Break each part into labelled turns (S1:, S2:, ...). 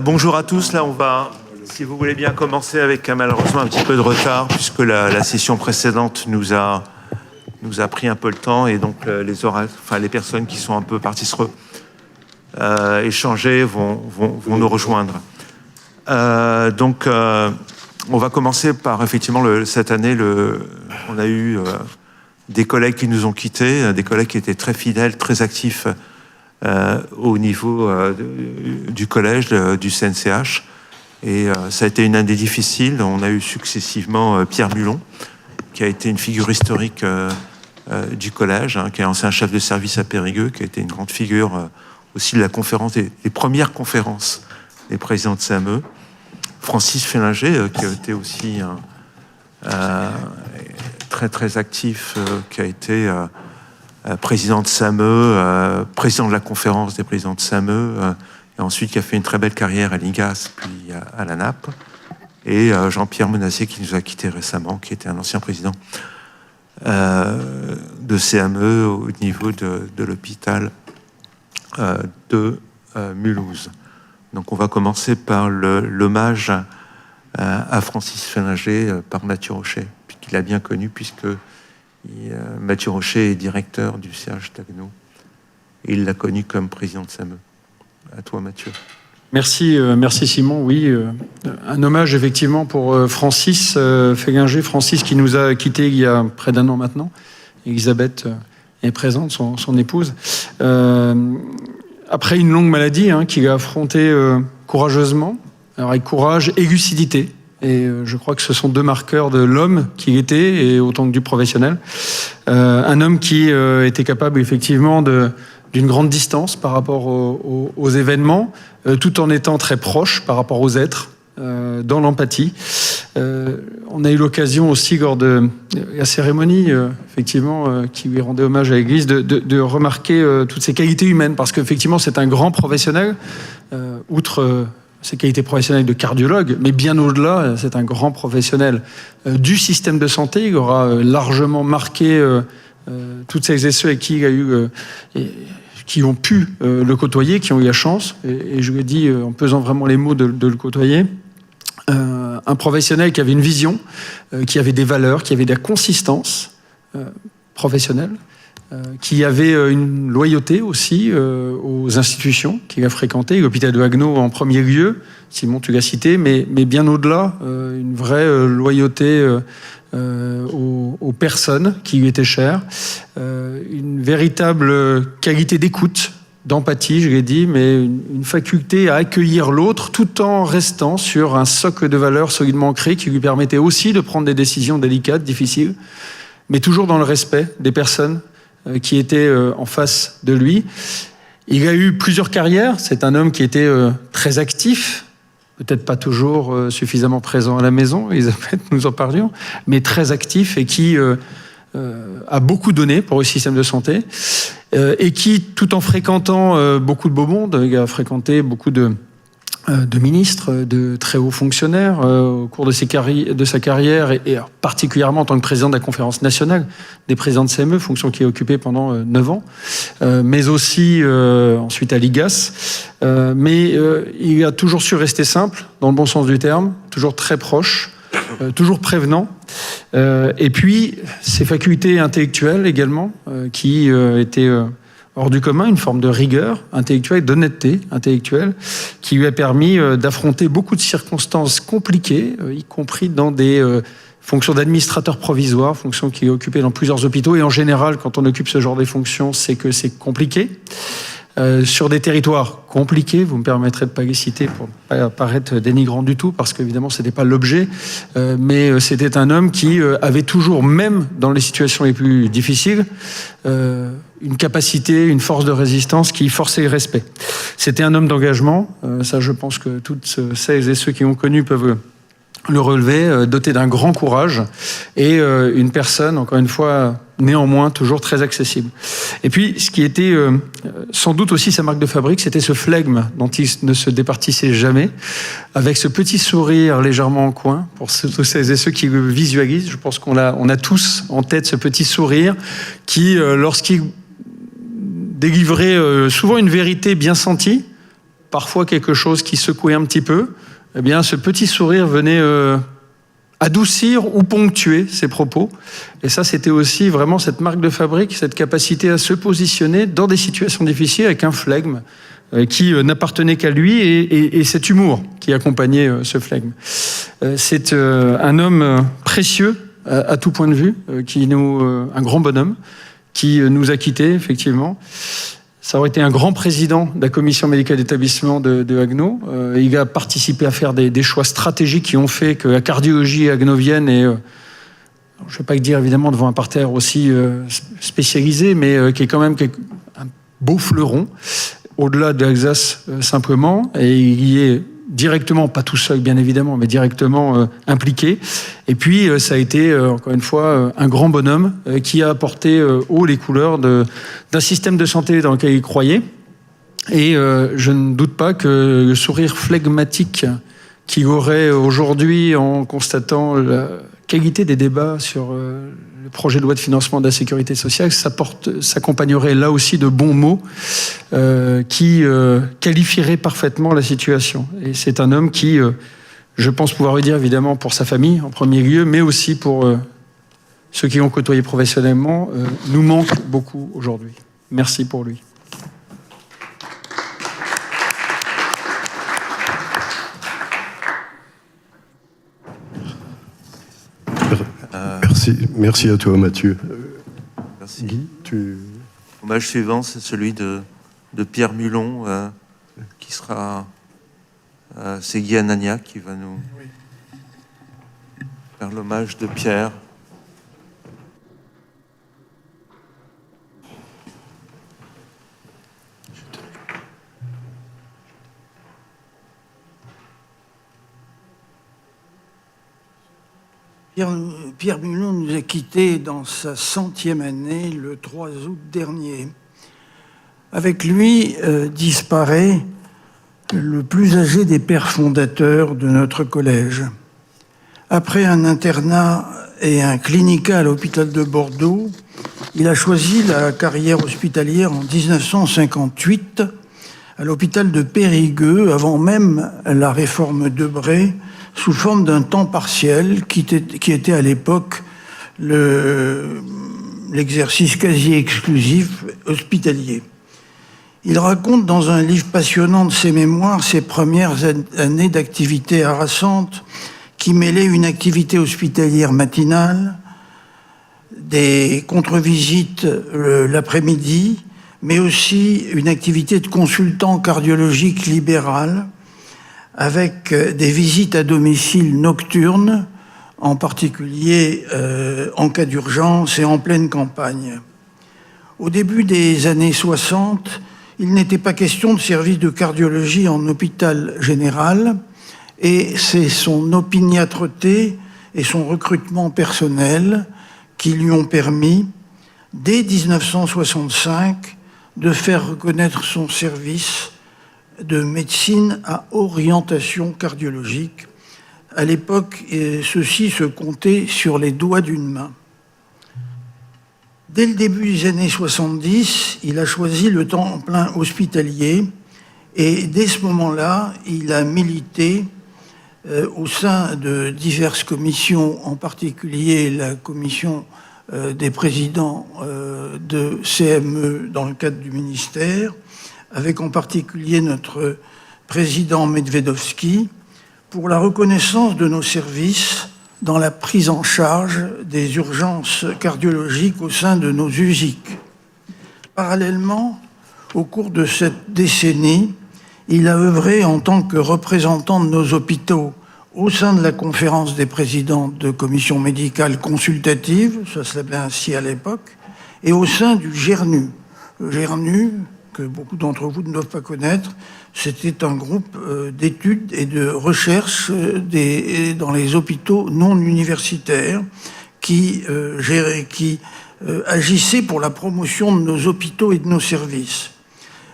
S1: Bonjour à tous. Là, on va, si vous voulez bien, commencer avec malheureusement un petit peu de retard puisque la session précédente nous a pris un peu le temps et donc les personnes qui sont un peu parties se échanger vont nous rejoindre. On va commencer par effectivement cette année, on a eu des collègues qui nous ont quittés, des collègues qui étaient très fidèles, très actifs au niveau du collège, du CNCH. Et ça a été une année difficile. On a eu successivement Pierre Mulon, qui a été une figure historique du collège, qui est ancien chef de service à Périgueux, qui a été une grande figure aussi de la conférence, des premières conférences des présidents de CME. Francis Félinger, qui a été aussi très très actif, qui a été président de SAME, président de la conférence des présidents de SAME, et ensuite qui a fait une très belle carrière à l'IGAS, puis à la NAP, et Jean-Pierre Menassier qui nous a quittés récemment, qui était un ancien président de CME au niveau de l'hôpital de Mulhouse. Donc on va commencer par l'hommage à Francis Félinger par Mathieu Rocher, qu'il a bien connu puisque Mathieu Rocher est directeur du CH Tagno et il l'a connu comme président de SAME. À toi Mathieu.
S2: Merci Simon. Oui, un hommage effectivement pour Francis Félinger, Francis qui nous a quittés il y a près d'1 an maintenant. Elisabeth est présente, son épouse. Après une longue maladie qu'il a affrontée courageusement, alors avec courage et lucidité. Et je crois que ce sont 2 marqueurs de l'homme qu'il était, et autant que du professionnel. Un homme qui était capable effectivement d'une grande distance par rapport aux événements, tout en étant très proche par rapport aux êtres, dans l'empathie. On a eu l'occasion aussi, lors de la cérémonie, effectivement, qui lui rendait hommage à l'Église, de remarquer toutes ses qualités humaines, parce qu'effectivement, c'est un grand professionnel, outre ses qualités professionnelles de cardiologue, mais bien au-delà, c'est un grand professionnel du système de santé. Il aura largement marqué toutes celles et ceux avec qui il a eu, qui ont pu le côtoyer, qui ont eu la chance, et je lui ai dit, en pesant vraiment les mots, de le côtoyer. Un professionnel qui avait une vision, qui avait des valeurs, qui avait de la consistance professionnelle, qui avait une loyauté aussi aux institutions qu'il a fréquentées, l'hôpital de Haguenau en premier lieu, Simon tu l'as cité, mais bien au-delà, une vraie loyauté aux personnes qui lui étaient chères, une véritable qualité d'écoute, d'empathie, je l'ai dit, mais une faculté à accueillir l'autre tout en restant sur un socle de valeurs solidement ancré qui lui permettait aussi de prendre des décisions délicates, difficiles, mais toujours dans le respect des personnes qui étaient en face de lui. Il a eu plusieurs carrières. C'est un homme qui était très actif, peut-être pas toujours suffisamment présent à la maison, Elisabeth, nous en parlions, mais très actif et qui a beaucoup donné pour le système de santé et qui, tout en fréquentant beaucoup de beau monde, il a fréquenté beaucoup de ministres, de très hauts fonctionnaires au cours de sa carrière et particulièrement en tant que président de la conférence nationale des présidents de CME, fonction qu'il a occupée pendant 9 ans, mais aussi ensuite à l'IGAS. Mais il a toujours su rester simple, dans le bon sens du terme, toujours très proche, toujours prévenant. Et puis, ses facultés intellectuelles également, qui étaient hors du commun, une forme de rigueur intellectuelle, d'honnêteté intellectuelle, qui lui a permis d'affronter beaucoup de circonstances compliquées, y compris dans des fonctions d'administrateur provisoire, fonctions qu'il a occupées dans plusieurs hôpitaux. Et en général, quand on occupe ce genre de fonctions, c'est que c'est compliqué. Sur des territoires compliqués, vous me permettrez de ne pas les citer pour ne pas paraître dénigrant du tout, parce qu'évidemment, ce n'était pas l'objet, mais c'était un homme qui avait toujours, même dans les situations les plus difficiles, une capacité, une force de résistance qui forçait le respect. C'était un homme d'engagement, ça je pense que toutes celles et ceux qui l'ont connu peuvent le relever, doté d'un grand courage, et une personne, encore une fois, néanmoins toujours très accessible. Et puis, ce qui était sans doute aussi sa marque de fabrique, c'était ce flegme dont il ne se départissait jamais, avec ce petit sourire légèrement en coin. Pour tous celles et ceux qui le visualisent, je pense qu'on a tous en tête ce petit sourire qui, lorsqu'il délivrait souvent une vérité bien sentie, parfois quelque chose qui secouait un petit peu, eh bien, ce petit sourire venait adoucir ou ponctuer ses propos. Et ça, c'était aussi vraiment cette marque de fabrique, cette capacité à se positionner dans des situations difficiles avec un flegme qui n'appartenait qu'à lui et cet humour qui accompagnait ce flegme. C'est un homme précieux à tout point de vue, un grand bonhomme qui nous a quittés, effectivement. Ça aurait été un grand président de la commission médicale d'établissement de Haguenau. Il a participé à faire des choix stratégiques qui ont fait que la cardiologie haguenovienne est, je ne vais pas le dire évidemment devant un parterre aussi spécialisé, mais qui est quand même un beau fleuron, au-delà de l'Alsace simplement, et il y est directement, pas tout seul bien évidemment, mais directement impliqué. Et puis ça a été encore une fois un grand bonhomme qui a apporté haut les couleurs d'un système de santé dans lequel il croyait. Et je ne doute pas que le sourire flegmatique qu'il aurait aujourd'hui en constatant la qualité des débats sur le projet de loi de financement de la sécurité sociale s'accompagnerait là aussi de bons mots qui qualifieraient parfaitement la situation. Et c'est un homme qui, je pense pouvoir le dire évidemment pour sa famille en premier lieu, mais aussi pour ceux qui l'ont côtoyé professionnellement, nous manque beaucoup aujourd'hui. Merci pour lui.
S3: Merci à toi, Mathieu.
S1: Merci.
S3: Guy,
S1: L'hommage suivant, c'est celui de Pierre Mulon, qui sera... c'est Guy Anania qui va nous faire l'hommage de Pierre.
S4: Pierre Mulon nous a quittés dans sa 100e année, le 3 août dernier. Avec lui disparaît le plus âgé des pères fondateurs de notre collège. Après un internat et un clinica à l'hôpital de Bordeaux, il a choisi la carrière hospitalière en 1958 à l'hôpital de Périgueux, avant même la réforme Debré, sous forme d'un temps partiel qui était à l'époque l'exercice quasi exclusif hospitalier. Il raconte dans un livre passionnant de ses mémoires ses premières années d'activité harassante qui mêlaient une activité hospitalière matinale, des contre-visites l'après-midi, mais aussi une activité de consultant cardiologique libéral, avec des visites à domicile nocturnes, en particulier en cas d'urgence et en pleine campagne. Au début des années 60, il n'était pas question de service de cardiologie en hôpital général, et c'est son opiniâtreté et son recrutement personnel qui lui ont permis, dès 1965, de faire reconnaître son service de médecine à orientation cardiologique. À l'époque, ceci se comptait sur les doigts d'une main. Dès le début des années 70, il a choisi le temps plein hospitalier et dès ce moment-là, il a milité au sein de diverses commissions, en particulier la commission des présidents de CME dans le cadre du ministère, avec en particulier notre président Medvedovski, pour la reconnaissance de nos services dans la prise en charge des urgences cardiologiques au sein de nos USIC. Parallèlement, au cours de cette décennie, il a œuvré en tant que représentant de nos hôpitaux au sein de la conférence des présidents de commissions médicales consultatives, ça s'appelait ainsi à l'époque, et au sein du GERNU. Le GERNU, que beaucoup d'entre vous ne doivent pas connaître, c'était un groupe d'études et de recherche dans les hôpitaux non universitaires qui agissaient pour la promotion de nos hôpitaux et de nos services.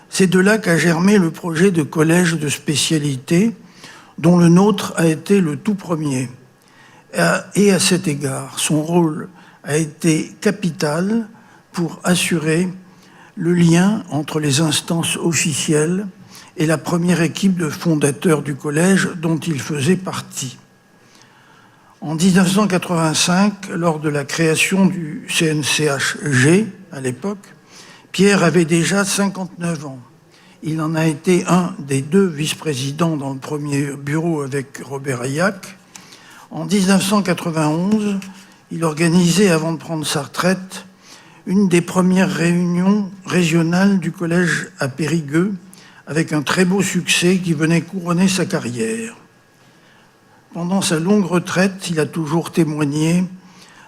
S4: C'est de là qu'a germé le projet de collège de spécialité, dont le nôtre a été le tout premier. Et à cet égard, son rôle a été capital pour assurer le lien entre les instances officielles et la première équipe de fondateurs du collège dont il faisait partie. En 1985, lors de la création du CNCHG, à l'époque, Pierre avait déjà 59 ans. Il en a été un des 2 vice-présidents dans le premier bureau avec Robert Ayac. En 1991, il organisait, avant de prendre sa retraite, une des premières réunions régionales du collège à Périgueux, avec un très beau succès qui venait couronner sa carrière. Pendant sa longue retraite, il a toujours témoigné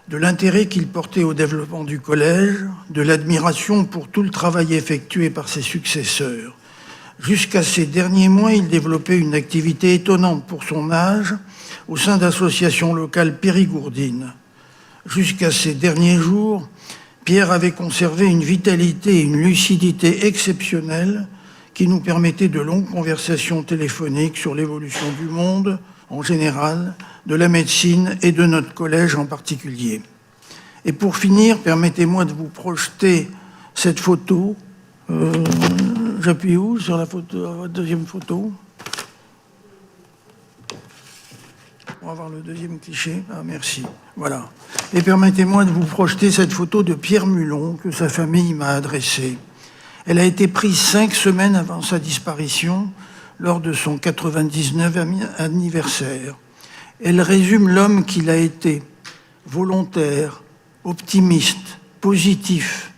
S4: de l'intérêt qu'il portait au développement du collège, de l'admiration pour tout le travail effectué par ses successeurs. Jusqu'à ces derniers mois, il développait une activité étonnante pour son âge au sein d'associations locales périgourdines. Jusqu'à ces derniers jours, Pierre avait conservé une vitalité et une lucidité exceptionnelles qui nous permettaient de longues conversations téléphoniques sur l'évolution du monde en général, de la médecine et de notre collège en particulier. Et pour finir, permettez-moi de vous projeter cette photo. J'appuie où sur la photo, la deuxième photo? On va voir le deuxième cliché. Ah, merci. Voilà. Et permettez-moi de vous projeter cette photo de Pierre Mulon que sa famille m'a adressée. Elle a été prise 5 semaines avant sa disparition, lors de son 99e anniversaire. Elle résume l'homme qu'il a été, volontaire, optimiste, positif,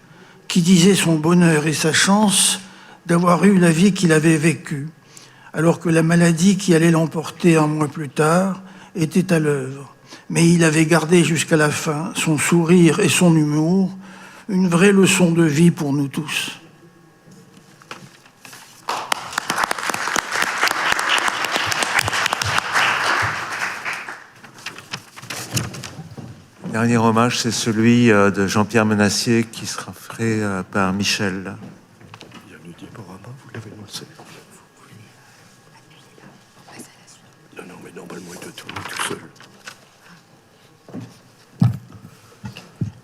S4: qui disait son bonheur et sa chance d'avoir eu la vie qu'il avait vécue, alors que la maladie qui allait l'emporter un mois plus tard était à l'œuvre. Mais il avait gardé jusqu'à la fin son sourire et son humour, une vraie leçon de vie pour nous tous.
S1: Le dernier hommage, c'est celui de Jean-Pierre Menassier qui sera fait par Michel.
S3: Il y a le diaporama, vous l'avez lancé. Non, mais normalement, il doit tourner tout seul.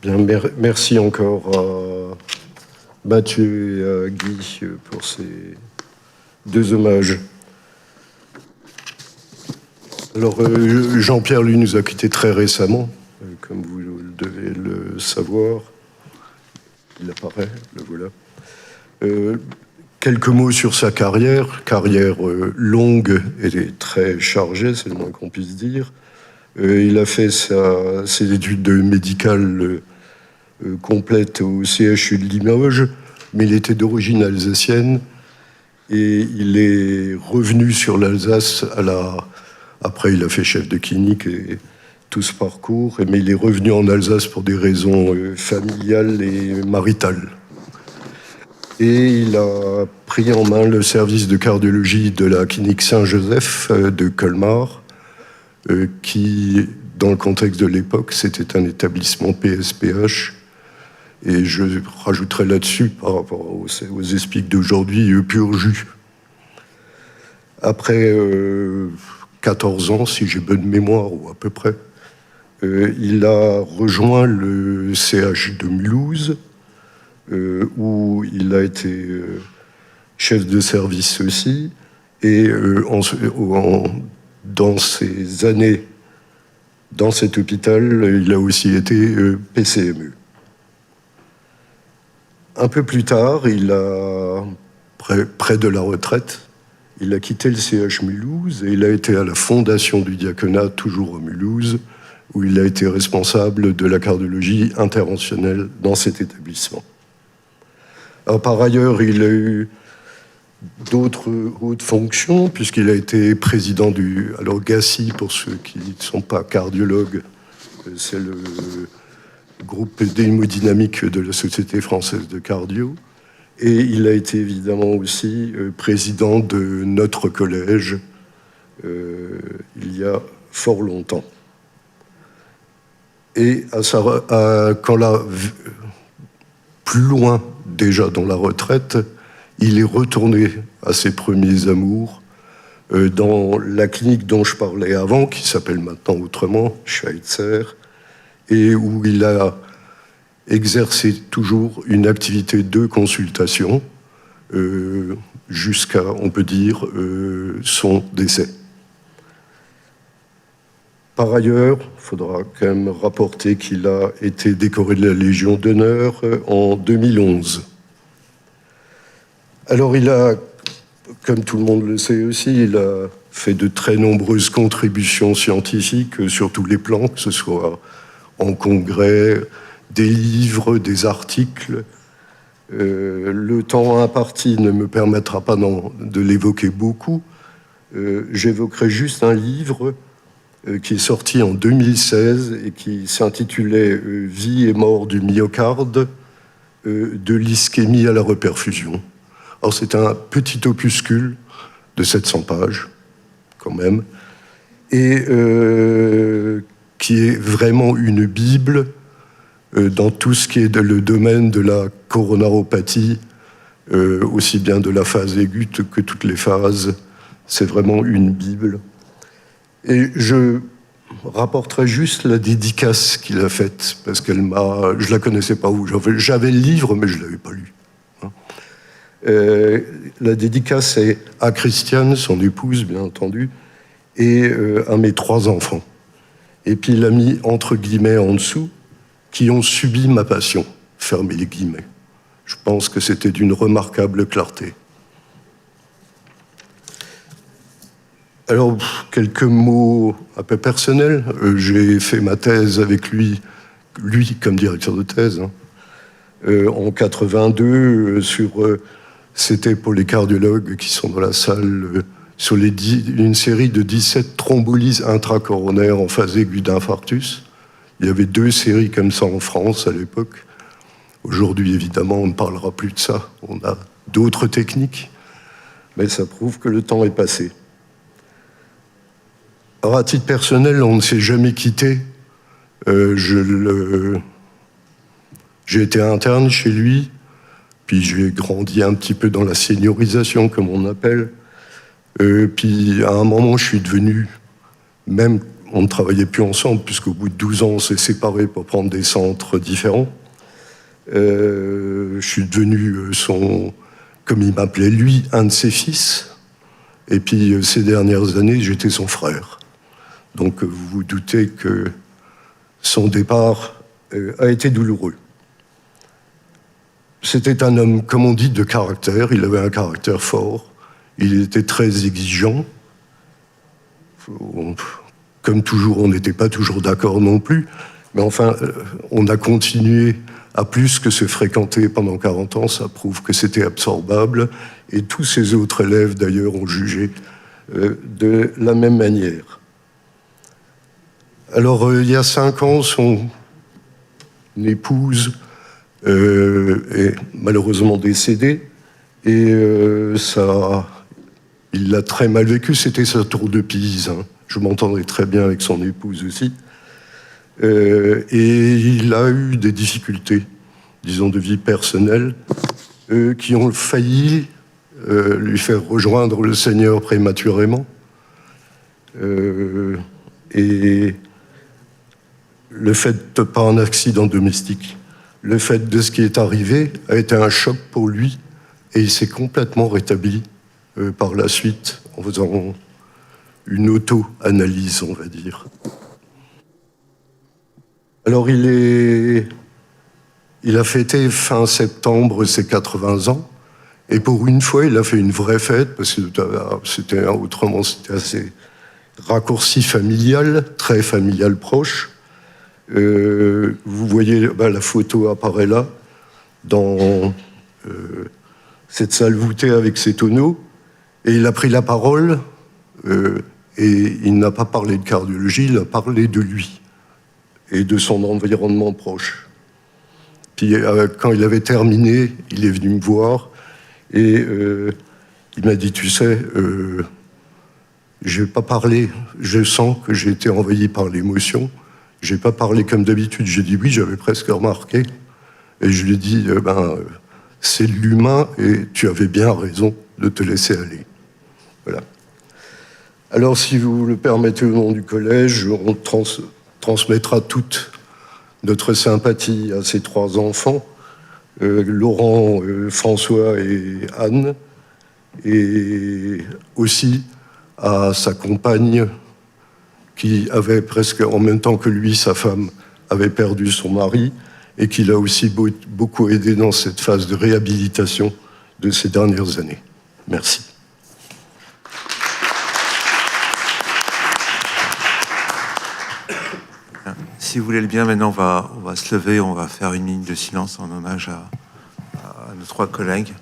S3: Bien, merci encore à Mathieu et à Guy pour ces 2 hommages. Alors, Jean-Pierre, lui, nous a quittés très récemment. Comme vous devez le savoir, il apparaît, le voilà. Quelques mots sur sa carrière longue et très chargée, c'est le moins qu'on puisse dire. Il a fait ses études médicales complètes au CHU de Limoges, mais il était d'origine alsacienne et il est revenu sur l'Alsace après il a fait chef de clinique et tout ce parcours, mais il est revenu en Alsace pour des raisons familiales et maritales. Et il a pris en main le service de cardiologie de la clinique Saint-Joseph de Colmar, qui, dans le contexte de l'époque, c'était un établissement PSPH. Et je rajouterai là-dessus, par rapport aux ESPIC d'aujourd'hui, pur jus. Après 14 ans, si j'ai bonne mémoire, ou à peu près, il a rejoint le CH de Mulhouse, où il a été chef de service aussi, et dans ces années, dans cet hôpital, il a aussi été PCME. Un peu plus tard, près de la retraite, il a quitté le CH Mulhouse et il a été à la fondation du diaconat, toujours à Mulhouse, où il a été responsable de la cardiologie interventionnelle dans cet établissement. Alors, par ailleurs, il a eu d'autres hautes fonctions, puisqu'il a été président alors GACI, pour ceux qui ne sont pas cardiologues, c'est le groupe d'hémodynamique de la Société française de cardio, et il a été évidemment aussi président de notre collège il y a fort longtemps. Et quand là, plus loin déjà dans la retraite, il est retourné à ses premiers amours dans la clinique dont je parlais avant, qui s'appelle maintenant autrement, Schweitzer, et où il a exercé toujours une activité de consultation jusqu'à, on peut dire, son décès. Par ailleurs, il faudra quand même rapporter qu'il a été décoré de la Légion d'honneur en 2011. Alors il a, comme tout le monde le sait aussi, il a fait de très nombreuses contributions scientifiques sur tous les plans, que ce soit en congrès, des livres, des articles. Le temps imparti ne me permettra pas de l'évoquer beaucoup. J'évoquerai juste un livre qui est sorti en 2016 et qui s'intitulait « Vie et mort du myocarde, de l'ischémie à la reperfusion ». Alors c'est un petit opuscule de 700 pages, quand même, et qui est vraiment une bible dans tout ce qui est le domaine de la coronaropathie, aussi bien de la phase aiguë que toutes les phases. C'est vraiment une bible. Et je rapporterai juste la dédicace qu'il a faite, parce je ne la connaissais pas où. J'avais le livre, mais je ne l'avais pas lu. La dédicace est à Christiane, son épouse, bien entendu, et à mes 3 enfants. Et puis il a mis entre guillemets en dessous, qui ont subi ma passion, fermez les guillemets. Je pense que c'était d'une remarquable clarté. Alors, quelques mots un peu personnels. J'ai fait ma thèse avec lui comme directeur de thèse, en 82, c'était pour les cardiologues qui sont dans la salle, sur une série de 17 thrombolies intracoronaires en phase aiguë d'infarctus. Il y avait 2 séries comme ça en France à l'époque. Aujourd'hui, évidemment, on ne parlera plus de ça. On a d'autres techniques, mais ça prouve que le temps est passé. Alors, à titre personnel, on ne s'est jamais quitté. J'ai été interne chez lui, puis j'ai grandi un petit peu dans la seniorisation, comme on appelle. Puis, à un moment, je suis devenu, même, on ne travaillait plus ensemble, puisqu'au bout de 12 ans, on s'est séparés pour prendre des centres différents. Je suis devenu comme il m'appelait lui, un de ses fils. Et puis, ces dernières années, j'étais son frère. Donc, vous vous doutez que son départ a été douloureux. C'était un homme, comme on dit, de caractère. Il avait un caractère fort. Il était très exigeant. Comme toujours, on n'était pas toujours d'accord non plus. Mais enfin, on a continué à plus que se fréquenter pendant 40 ans. Ça prouve que c'était absorbable. Et tous ses autres élèves, d'ailleurs, ont jugé de la même manière. Alors, il y a 5 ans, son épouse est malheureusement décédée. Et il l'a très mal vécu. C'était sa tour de Pise. Je m'entendais très bien avec son épouse aussi. Et il a eu des difficultés, disons, de vie personnelle, qui ont failli lui faire rejoindre le Seigneur prématurément. Et le fait, pas un accident domestique, le fait de ce qui est arrivé a été un choc pour lui, et il s'est complètement rétabli par la suite, en faisant une auto-analyse, on va dire. Alors il a fêté fin septembre ses 80 ans, et pour une fois, il a fait une vraie fête, parce que c'était assez raccourci familial, très familial proche. Vous voyez, la photo apparaît là, dans cette salle voûtée avec ses tonneaux, et il a pris la parole, et il n'a pas parlé de cardiologie, il a parlé de lui et de son environnement proche. Puis quand il avait terminé, il est venu me voir et il m'a dit, tu sais, je n'ai pas parlé, je sens que j'ai été envahi par l'émotion, J'ai pas parlé comme d'habitude, j'ai dit oui, j'avais presque remarqué. Et je lui ai dit, c'est l'humain et tu avais bien raison de te laisser aller. Voilà. Alors, si vous le permettez, au nom du collège, on transmettra toute notre sympathie à ces 3 enfants, Laurent, François et Anne, et aussi à sa compagne qui avait presque en même temps que lui, sa femme avait perdu son mari et qui l'a aussi beaucoup aidé dans cette phase de réhabilitation de ces dernières années. Merci.
S1: Si vous voulez le bien, maintenant on va se lever, on va faire une minute de silence en hommage à nos 3 collègues.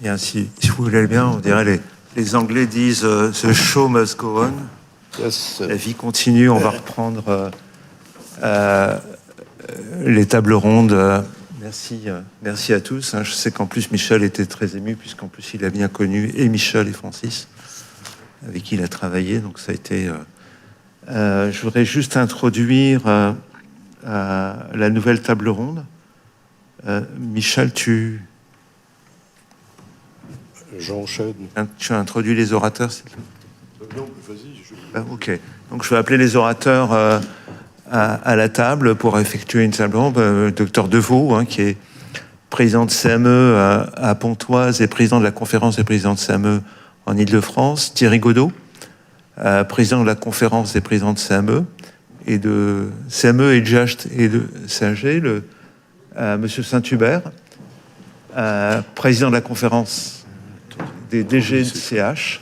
S1: Bien, si vous voulez le bien, on dirait les Anglais disent the show must go on.
S3: Yes.
S1: La vie continue, on va reprendre les tables rondes. Merci à tous. Je sais qu'en plus Michel était très ému, puisqu'en plus il a bien connu et Michel et Francis, avec qui il a travaillé. Donc ça a été. Je voudrais juste introduire la nouvelle table ronde. Michel, tu introduis les orateurs, s'il te plaît.
S3: Non, vas-y.
S1: Ok. Donc je vais appeler les orateurs à la table pour effectuer une table ronde. Docteur Deveau, qui est président de CME à Pontoise et président de la conférence des présidents de CME en Île-de-France. Thierry Godot, président de la conférence des présidents de CME et de CME et de GHT et de CAG. Monsieur Saint-Hubert, président de la conférence des DG de CH,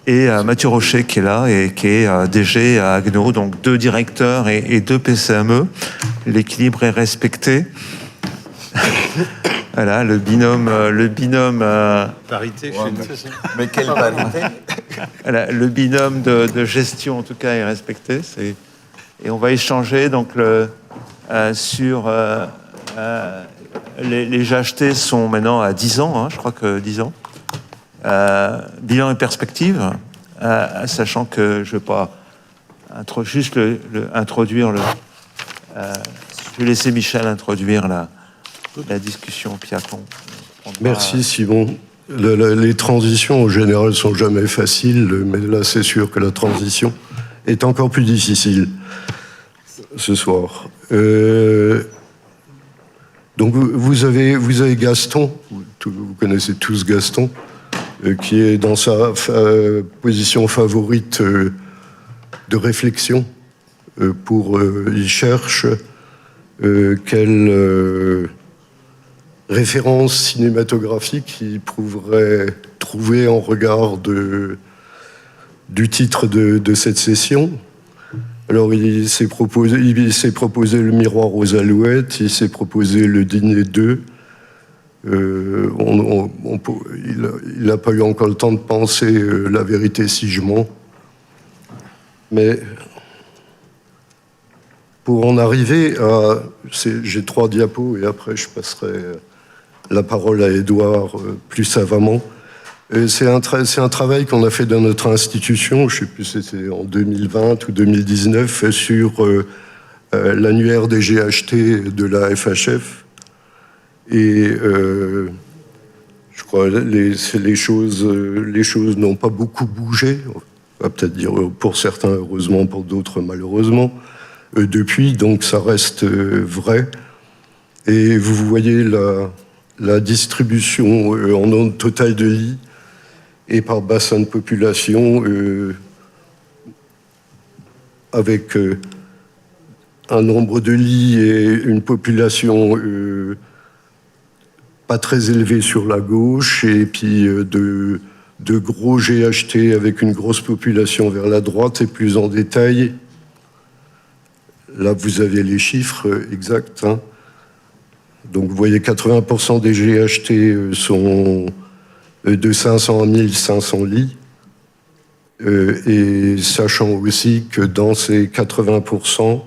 S1: et Mathieu Rocher qui est là et qui est DG à Agno, donc 2 directeurs et 2 PCME. L'équilibre est respecté. Voilà, le binôme
S5: parité.
S6: Ouais, mais quelle parité.
S1: Voilà, le binôme de gestion en tout cas est respecté. Et on va échanger donc sur les GHT sont maintenant à 10 ans, je crois que 10 ans. Bilan et perspective, sachant que je ne vais pas juste introduire je vais laisser Michel introduire la discussion, puis après on
S3: Merci Simon. Les transitions en général sont jamais faciles, mais là c'est sûr que la transition est encore plus difficile ce soir. Donc vous avez Gaston, vous connaissez tous Gaston, qui est dans sa position favorite de réflexion. Il cherche quelle référence cinématographique il pourrait trouver en regard du titre de cette session. Alors il s'est proposé le Miroir aux Alouettes, il s'est proposé le Dîner 2. Il n'a pas eu encore le temps de penser La vérité si je mens. Mais pour en arriver à... J'ai 3 diapos et après je passerai la parole à Édouard plus savamment. C'est un travail qu'on a fait dans notre institution, je ne sais plus si c'était en 2020 ou 2019, sur l'annuaire des GHT de la FHF. Et Je crois que les choses n'ont pas beaucoup bougé. On va peut-être dire pour certains heureusement, pour d'autres malheureusement. Depuis, donc ça reste vrai. Et vous voyez la distribution en nombre total de lits et par bassin de population avec un nombre de lits et une population pas très élevée sur la gauche et puis de gros GHT avec une grosse population vers la droite et plus en détail. Là, vous avez les chiffres exacts. Hein. Donc, vous voyez, 80% des GHT sont de 500 à 1500 lits. Et sachant aussi que dans ces 80%,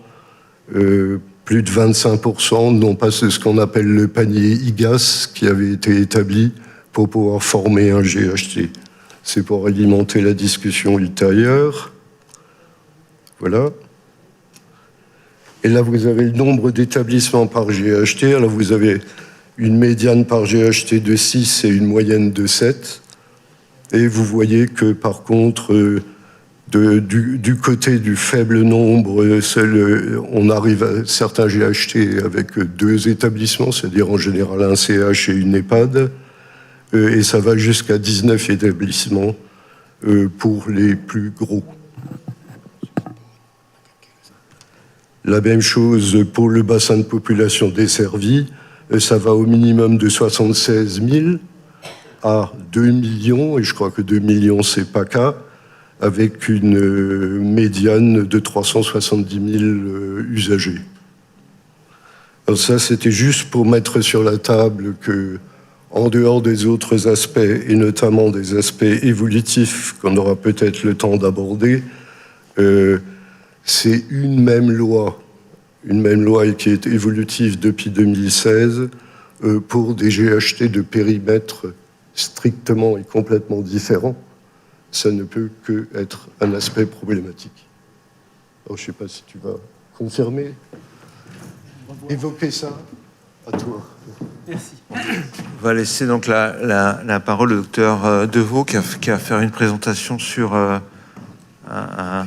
S3: plus de 25% n'ont pas ce qu'on appelle le panier IGAS qui avait été établi pour pouvoir former un GHT. C'est pour alimenter la discussion ultérieure. Voilà. Et là, vous avez le nombre d'établissements par GHT. Alors, vous avez une médiane par GHT de 6 et une moyenne de 7. Et vous voyez que, par contre, du côté du faible nombre, on arrive à certains GHT avec 2 établissements, c'est-à-dire en général un CH et une EHPAD. Et ça va jusqu'à 19 établissements pour les plus gros. La même chose pour le bassin de population desservi, ça va au minimum de 76 000 à 2 millions, et je crois que 2 millions c'est PACA, avec une médiane de 370 000 usagers. Alors ça, c'était juste pour mettre sur la table que, en dehors des autres aspects, et notamment des aspects évolutifs qu'on aura peut-être le temps d'aborder, c'est une même loi qui est évolutive depuis 2016 pour des GHT de périmètre strictement et complètement différents. Ça ne peut que être un aspect problématique. Alors, je ne sais pas si tu vas confirmer, évoquer ça. À toi.
S5: Merci.
S1: On va laisser donc la parole au docteur Deveau qui va faire une présentation sur un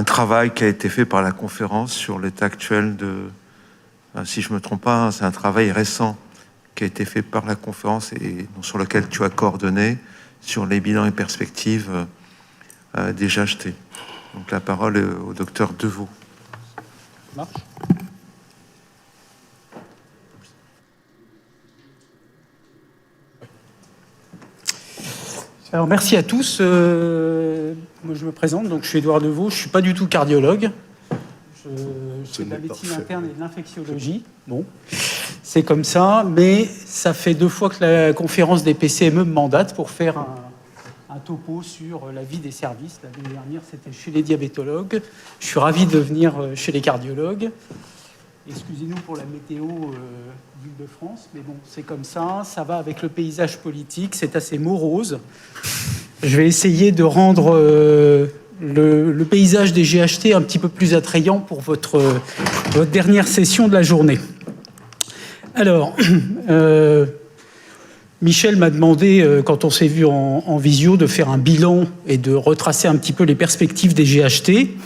S1: travail qui a été fait par la conférence sur l'état actuel de... Si je ne me trompe pas, c'est un travail récent qui a été fait par la conférence et sur lequel tu as coordonné sur les bilans et perspectives des GHT. Donc la parole est au docteur Deveau.
S5: Marche. Alors merci à tous. Moi je me présente, donc je suis Édouard Deveau, je ne suis pas du tout cardiologue. Je fais de la médecine interne et de l'infectiologie. Bon, c'est comme ça, mais ça fait 2 fois que la conférence des PCME me mandate pour faire un topo sur la vie des services. L'année dernière, c'était chez les diabétologues. Je suis ravi de venir chez les cardiologues. Excusez-nous pour la météo d'Île-de-France, mais bon, c'est comme ça. Ça va avec le paysage politique, c'est assez morose. Je vais essayer de rendre le paysage des GHT un petit peu plus attrayant pour votre dernière session de la journée. Alors, Michel m'a demandé, quand on s'est vu en visio, de faire un bilan et de retracer un petit peu les perspectives des GHT.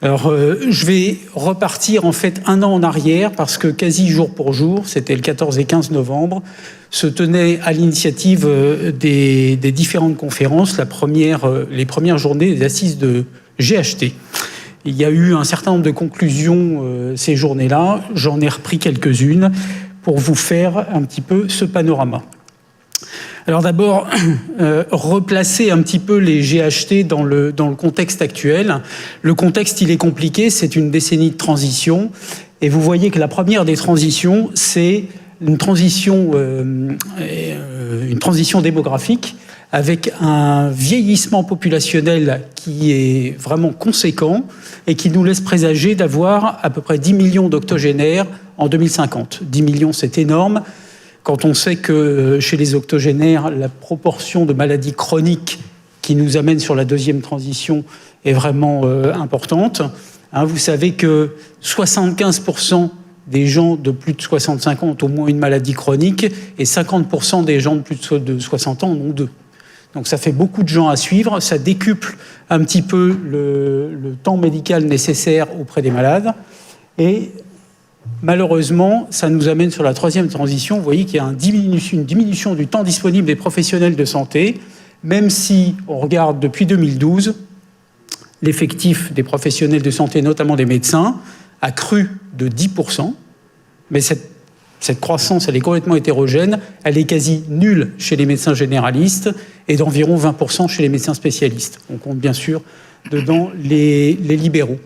S5: Alors, je vais repartir en fait 1 an en arrière parce que quasi jour pour jour, c'était le 14 et 15 novembre, se tenait à l'initiative des différentes conférences les premières journées des assises de GHT. Il y a eu un certain nombre de conclusions ces journées-là. J'en ai repris quelques-unes pour vous faire un petit peu ce panorama. Alors d'abord, replacer un petit peu les GHT dans le contexte actuel. Le contexte, il est compliqué, c'est une décennie de transition. Et vous voyez que la première des transitions, c'est une transition démographique avec un vieillissement populationnel qui est vraiment conséquent et qui nous laisse présager d'avoir à peu près 10 millions d'octogénaires en 2050. 10 millions, c'est énorme. Quand on sait que chez les octogénaires, la proportion de maladies chroniques qui nous amène sur la deuxième transition est vraiment importante. Vous savez que 75% des gens de plus de 65 ans ont au moins une maladie chronique et 50% des gens de plus de 60 ans en ont 2. Donc ça fait beaucoup de gens à suivre, ça décuple un petit peu le temps médical nécessaire auprès des malades. Et malheureusement, ça nous amène sur la troisième transition. Vous voyez qu'il y a une diminution du temps disponible des professionnels de santé, même si on regarde depuis 2012, l'effectif des professionnels de santé, notamment des médecins, a cru de 10%, mais cette croissance, elle est complètement hétérogène, elle est quasi nulle chez les médecins généralistes et d'environ 20% chez les médecins spécialistes. On compte bien sûr dedans les libéraux.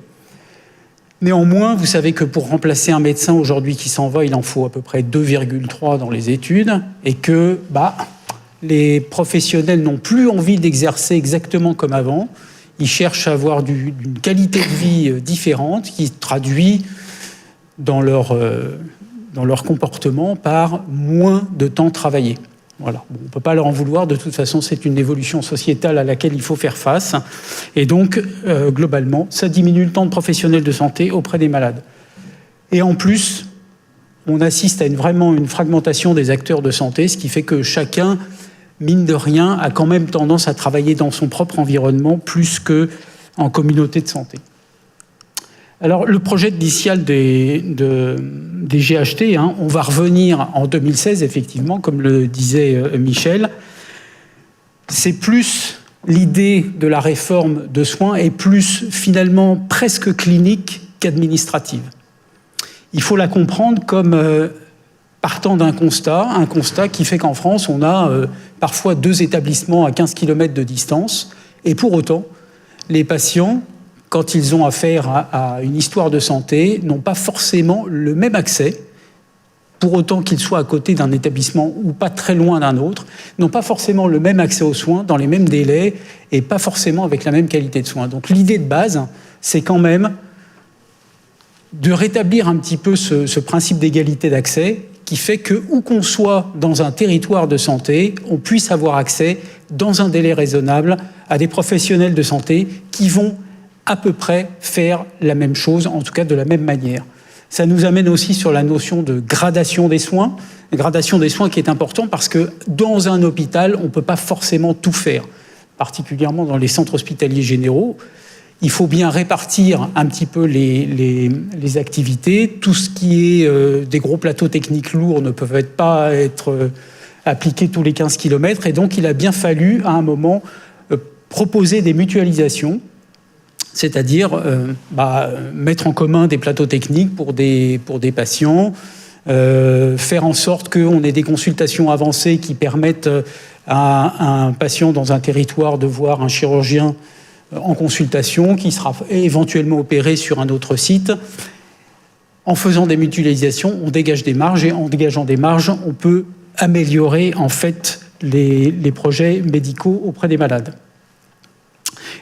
S5: Néanmoins, vous savez que pour remplacer un médecin aujourd'hui qui s'en va, il en faut à peu près 2,3 dans les études, et que les professionnels n'ont plus envie d'exercer exactement comme avant. Ils cherchent à avoir une qualité de vie différente qui se traduit dans leur comportement par moins de temps travaillé. Voilà. Bon, on ne peut pas leur en vouloir, de toute façon c'est une évolution sociétale à laquelle il faut faire face. Et donc, globalement, ça diminue le temps de professionnels de santé auprès des malades. Et en plus, on assiste à une fragmentation des acteurs de santé, ce qui fait que chacun, mine de rien, a quand même tendance à travailler dans son propre environnement plus qu'en communauté de santé. Alors, le projet initial des GHT, on va revenir en 2016, effectivement, comme le disait Michel. C'est plus l'idée de la réforme de soins est plus, finalement, presque clinique qu'administrative. Il faut la comprendre comme partant d'un constat, un constat qui fait qu'en France, on a parfois 2 établissements à 15 km de distance, et pour autant, les patients, quand ils ont affaire à une histoire de santé, n'ont pas forcément le même accès, pour autant qu'ils soient à côté d'un établissement ou pas très loin d'un autre, n'ont pas forcément le même accès aux soins dans les mêmes délais et pas forcément avec la même qualité de soins. Donc l'idée de base, c'est quand même de rétablir un petit peu ce principe d'égalité d'accès qui fait que, où qu'on soit dans un territoire de santé, on puisse avoir accès, dans un délai raisonnable, à des professionnels de santé qui vont à peu près faire la même chose, en tout cas de la même manière. Ça nous amène aussi sur la notion de gradation des soins. La gradation des soins qui est important parce que dans un hôpital, on ne peut pas forcément tout faire, particulièrement dans les centres hospitaliers généraux. Il faut bien répartir un petit peu les activités. Tout ce qui est des gros plateaux techniques lourds ne peuvent pas être appliqués tous les 15 km. Et donc, il a bien fallu, à un moment, proposer des mutualisations, c'est-à-dire mettre en commun des plateaux techniques pour des patients, faire en sorte qu'on ait des consultations avancées qui permettent à un patient dans un territoire de voir un chirurgien en consultation qui sera éventuellement opéré sur un autre site. En faisant des mutualisations, on dégage des marges, et en dégageant des marges, on peut améliorer en fait les projets médicaux auprès des malades.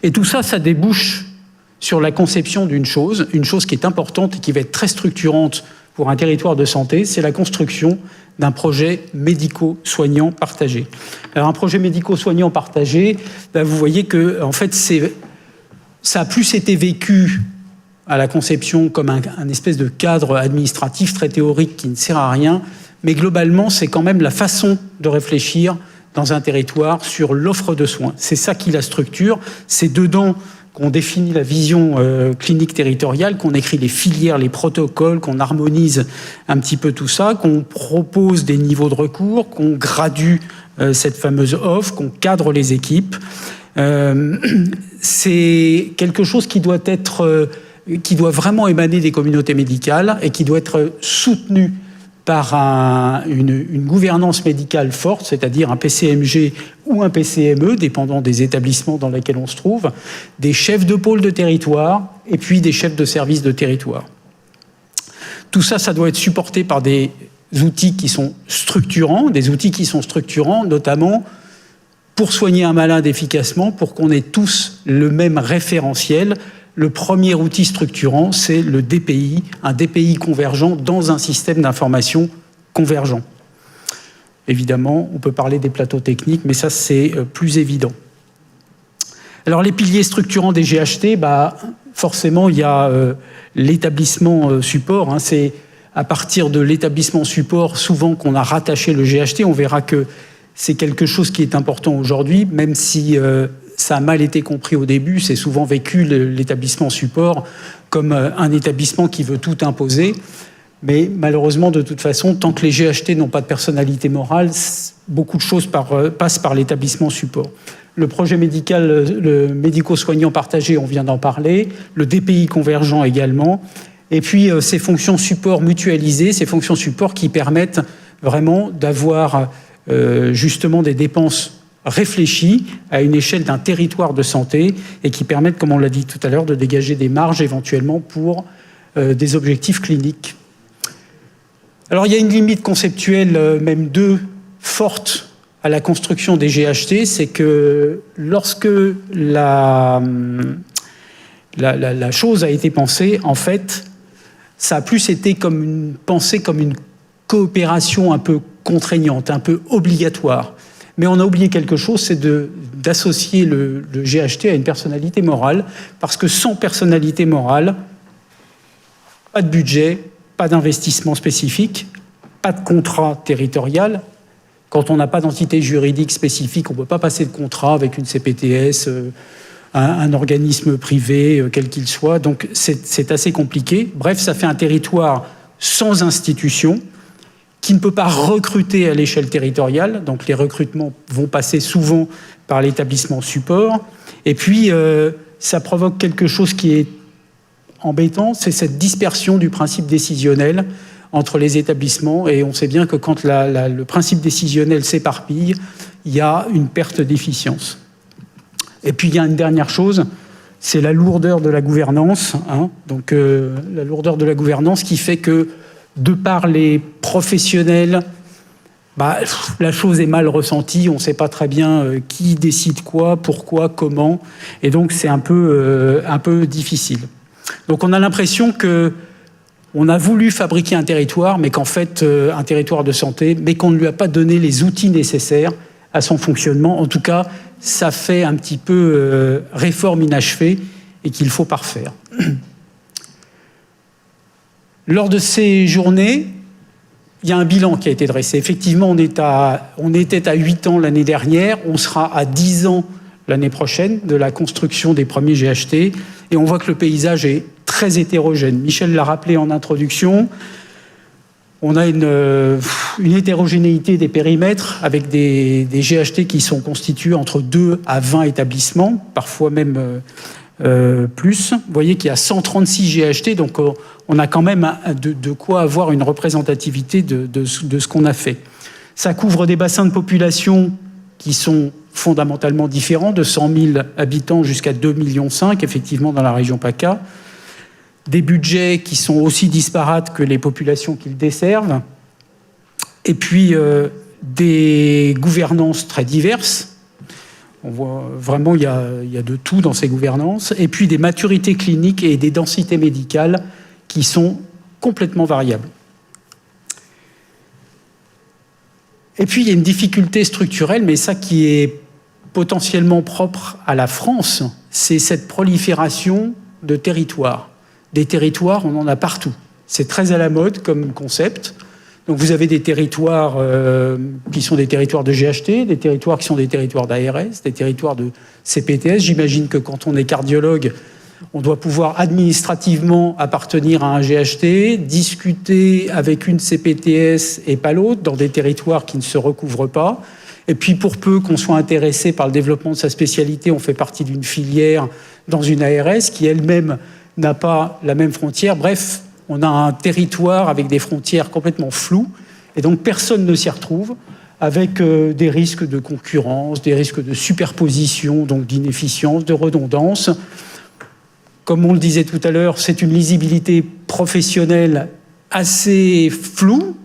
S5: Et tout ça, ça débouche sur la conception d'une chose qui est importante et qui va être très structurante pour un territoire de santé, c'est la construction d'un projet médico-soignant partagé. Alors un projet médico-soignant partagé, vous voyez que en fait, ça a plus été vécu à la conception comme un espèce de cadre administratif très théorique qui ne sert à rien, mais globalement, c'est quand même la façon de réfléchir dans un territoire sur l'offre de soins. C'est ça qui la structure, c'est dedans qu'on définit la vision clinique territoriale, qu'on écrit les filières, les protocoles, qu'on harmonise un petit peu tout ça, qu'on propose des niveaux de recours, qu'on gradue cette fameuse offre, qu'on cadre les équipes. C'est quelque chose qui doit vraiment émaner des communautés médicales et qui doit être soutenu par une gouvernance médicale forte, c'est-à-dire un PCMG ou un PCME, dépendant des établissements dans lesquels on se trouve, des chefs de pôle de territoire et puis des chefs de service de territoire. Tout ça, ça doit être supporté par des outils qui sont structurants, notamment pour soigner un malade efficacement, pour qu'on ait tous le même référentiel. Le premier outil structurant, c'est le DPI, un DPI convergent dans un système d'information convergent. Évidemment, on peut parler des plateaux techniques, mais ça, c'est plus évident. Alors, les piliers structurants des GHT, forcément, il y a l'établissement support. C'est à partir de l'établissement support, souvent qu'on a rattaché le GHT. On verra que c'est quelque chose qui est important aujourd'hui, même si ça a mal été compris au début. C'est souvent vécu l'établissement support comme un établissement qui veut tout imposer. Mais malheureusement, de toute façon, tant que les GHT n'ont pas de personnalité morale, beaucoup de choses passent par l'établissement support. Le projet médical, le médico-soignant partagé, on vient d'en parler. Le DPI convergent également. Et puis, ces fonctions support mutualisées, ces fonctions support qui permettent vraiment d'avoir justement des dépenses réfléchies à une échelle d'un territoire de santé et qui permettent, comme on l'a dit tout à l'heure, de dégager des marges éventuellement pour des objectifs cliniques. Alors, il y a une limite conceptuelle, même deux, forte à la construction des GHT, c'est que lorsque la chose a été pensée, en fait, ça a plus été pensé comme une coopération un peu contraignante, un peu obligatoire. Mais on a oublié quelque chose, c'est d'associer le GHT à une personnalité morale, parce que sans personnalité morale, pas de budget, pas d'investissement spécifique, pas de contrat territorial. Quand on n'a pas d'entité juridique spécifique, on ne peut pas passer de contrat avec une CPTS, un organisme privé, quel qu'il soit. Donc c'est assez compliqué. Bref, ça fait un territoire sans institution, qui ne peut pas recruter à l'échelle territoriale. Donc les recrutements vont passer souvent par l'établissement support. Et puis, ça provoque quelque chose qui est embêtant, c'est cette dispersion du principe décisionnel entre les établissements. Et on sait bien que quand le principe décisionnel s'éparpille, il y a une perte d'efficience. Et puis, il y a une dernière chose, c'est la lourdeur de la gouvernance. Donc, la lourdeur de la gouvernance qui fait que, de par les professionnels, la chose est mal ressentie, on ne sait pas très bien qui décide quoi, pourquoi, comment, et donc c'est un peu difficile. Donc on a l'impression qu'on a voulu fabriquer un territoire, mais qu'en fait, un territoire de santé, mais qu'on ne lui a pas donné les outils nécessaires à son fonctionnement. En tout cas, ça fait un petit peu réforme inachevée et qu'il faut parfaire. Lors de ces journées, il y a un bilan qui a été dressé. Effectivement, on était à 8 ans l'année dernière, on sera à 10 ans l'année prochaine de la construction des premiers GHT, et on voit que le paysage est très hétérogène. Michel l'a rappelé en introduction, on a une hétérogénéité des périmètres avec des GHT qui sont constitués entre 2 à 20 établissements, parfois même plus. Vous voyez qu'il y a 136 GHT, donc on a quand même de quoi avoir une représentativité de ce qu'on a fait. Ça couvre des bassins de population qui sont fondamentalement différents, de 100 000 habitants jusqu'à 2,5 millions, effectivement, dans la région PACA. Des budgets qui sont aussi disparates que les populations qu'ils desservent. Et puis, des gouvernances très diverses. On voit vraiment, il y a de tout dans ces gouvernances. Et puis, des maturités cliniques et des densités médicales qui sont complètement variables. Et puis, il y a une difficulté structurelle, mais ça qui est potentiellement propre à la France, c'est cette prolifération de territoires. Des territoires, on en a partout. C'est très à la mode comme concept. Donc vous avez des territoires qui sont des territoires de GHT, des territoires qui sont des territoires d'ARS, des territoires de CPTS. J'imagine que quand on est cardiologue, on doit pouvoir administrativement appartenir à un GHT, discuter avec une CPTS et pas l'autre, dans des territoires qui ne se recouvrent pas. Et puis pour peu qu'on soit intéressé par le développement de sa spécialité, on fait partie d'une filière dans une ARS qui elle-même n'a pas la même frontière. Bref, on a un territoire avec des frontières complètement floues, et donc personne ne s'y retrouve, avec des risques de concurrence, des risques de superposition, donc d'inefficience, de redondance. Comme on le disait tout à l'heure, c'est une lisibilité professionnelle assez floue,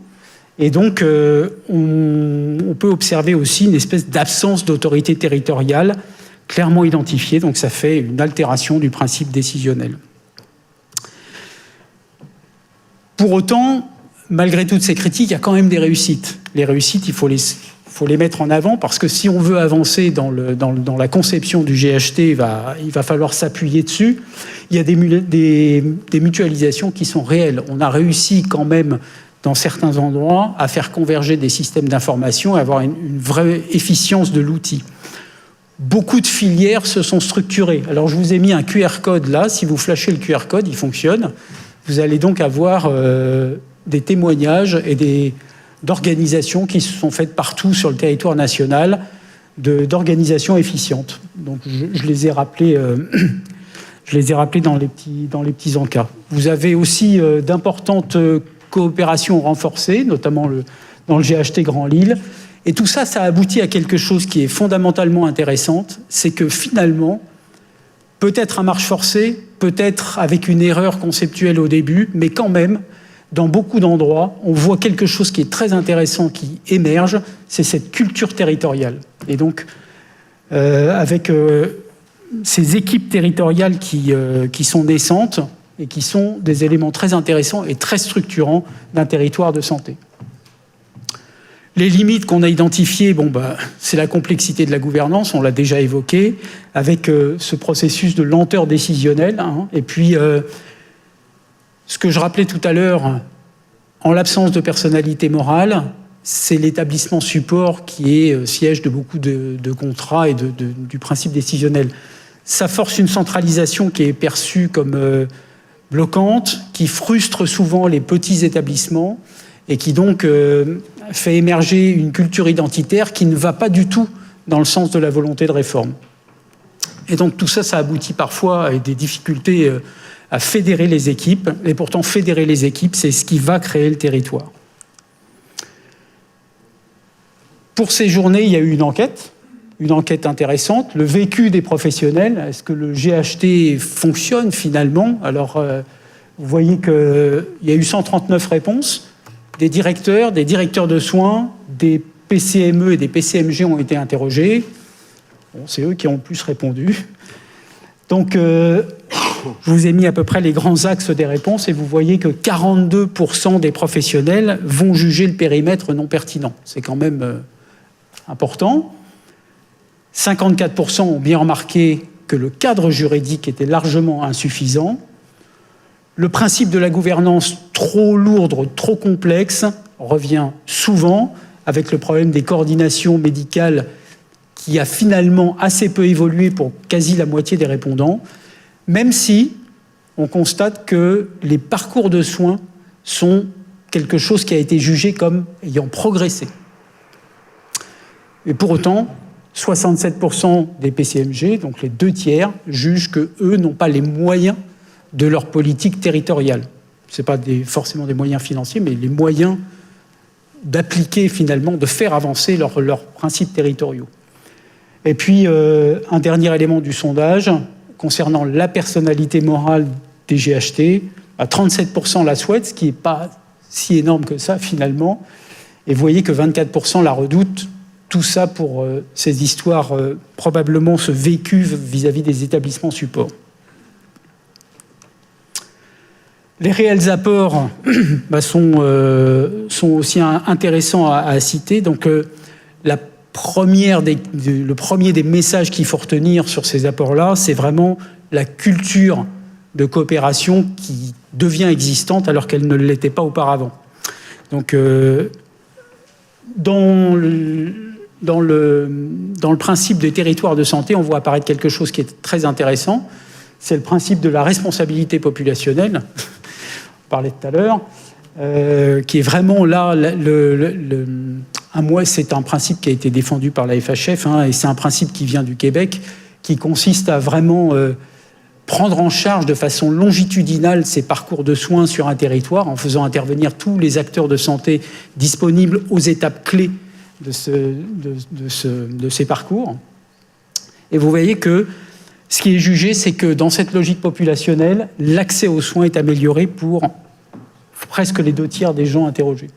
S5: et donc on peut observer aussi une espèce d'absence d'autorité territoriale clairement identifiée, donc ça fait une altération du principe décisionnel. Pour autant, malgré toutes ces critiques, il y a quand même des réussites. Les réussites, il faut faut les mettre en avant parce que si on veut avancer dans la conception du GHT, il va falloir s'appuyer dessus. Il y a des mutualisations qui sont réelles. On a réussi quand même, dans certains endroits, à faire converger des systèmes d'information et avoir une vraie efficience de l'outil. Beaucoup de filières se sont structurées. Alors, je vous ai mis un QR code là. Si vous flashez le QR code, il fonctionne. Vous allez donc avoir des témoignages et d'organisations qui se sont faites partout sur le territoire national, d'organisations efficientes. Donc, je les ai rappelés, dans les petits encas. Vous avez aussi d'importantes coopérations renforcées, notamment dans le GHT Grand Lille. Et tout ça, ça aboutit à quelque chose qui est fondamentalement intéressant, c'est que finalement, peut-être à marche forcée, peut-être avec une erreur conceptuelle au début, mais quand même, dans beaucoup d'endroits, on voit quelque chose qui est très intéressant qui émerge, c'est cette culture territoriale. Et donc, avec ces équipes territoriales qui sont naissantes et qui sont des éléments très intéressants et très structurants d'un territoire de santé. Les limites qu'on a identifiées, c'est la complexité de la gouvernance, on l'a déjà évoqué, avec ce processus de lenteur décisionnelle. Et puis, ce que je rappelais tout à l'heure, en l'absence de personnalité morale, c'est l'établissement support qui est siège de beaucoup de contrats et du principe décisionnel. Ça force une centralisation qui est perçue comme bloquante, qui frustre souvent les petits établissements et qui donc fait émerger une culture identitaire qui ne va pas du tout dans le sens de la volonté de réforme. Et donc tout ça, ça aboutit parfois à des difficultés à fédérer les équipes. Et pourtant, fédérer les équipes, c'est ce qui va créer le territoire. Pour ces journées, il y a eu une enquête intéressante. Le vécu des professionnels, est-ce que le GHT fonctionne finalement? Alors, vous voyez qu'il y a eu 139 réponses. Des directeurs de soins, des PCME et des PCMG ont été interrogés. Bon, c'est eux qui ont le plus répondu. Donc, je vous ai mis à peu près les grands axes des réponses et vous voyez que 42% des professionnels vont juger le périmètre non pertinent. C'est quand même important. 54% ont bien remarqué que le cadre juridique était largement insuffisant. Le principe de la gouvernance trop lourde, trop complexe, revient souvent avec le problème des coordinations médicales qui a finalement assez peu évolué pour quasi la moitié des répondants, même si on constate que les parcours de soins sont quelque chose qui a été jugé comme ayant progressé. Et pour autant, 67% des PCMG, donc les 2/3, jugent qu'eux n'ont pas les moyens de leur politique territoriale. Ce n'est pas forcément des moyens financiers, mais les moyens d'appliquer finalement, de faire avancer leurs principes territoriaux. Et puis, un dernier élément du sondage, concernant la personnalité morale des GHT, à 37% la souhaitent, ce qui n'est pas si énorme que ça finalement, et vous voyez que 24% la redoutent, tout ça pour ces histoires, probablement ce vécu vis-à-vis des établissements supports. Les réels apports sont aussi intéressants à citer. Donc, le premier des messages qu'il faut retenir sur ces apports-là, c'est vraiment la culture de coopération qui devient existante alors qu'elle ne l'était pas auparavant. Donc, dans le principe des territoires de santé, on voit apparaître quelque chose qui est très intéressant. C'est le principe de la responsabilité populationnelle. On parlait tout à l'heure, qui est vraiment là, c'est un principe qui a été défendu par la FHF, et c'est un principe qui vient du Québec, qui consiste à vraiment prendre en charge de façon longitudinale ces parcours de soins sur un territoire, en faisant intervenir tous les acteurs de santé disponibles aux étapes clés de ces parcours. Et vous voyez que ce qui est jugé, c'est que dans cette logique populationnelle, l'accès aux soins est amélioré pour presque les 2/3 des gens interrogés.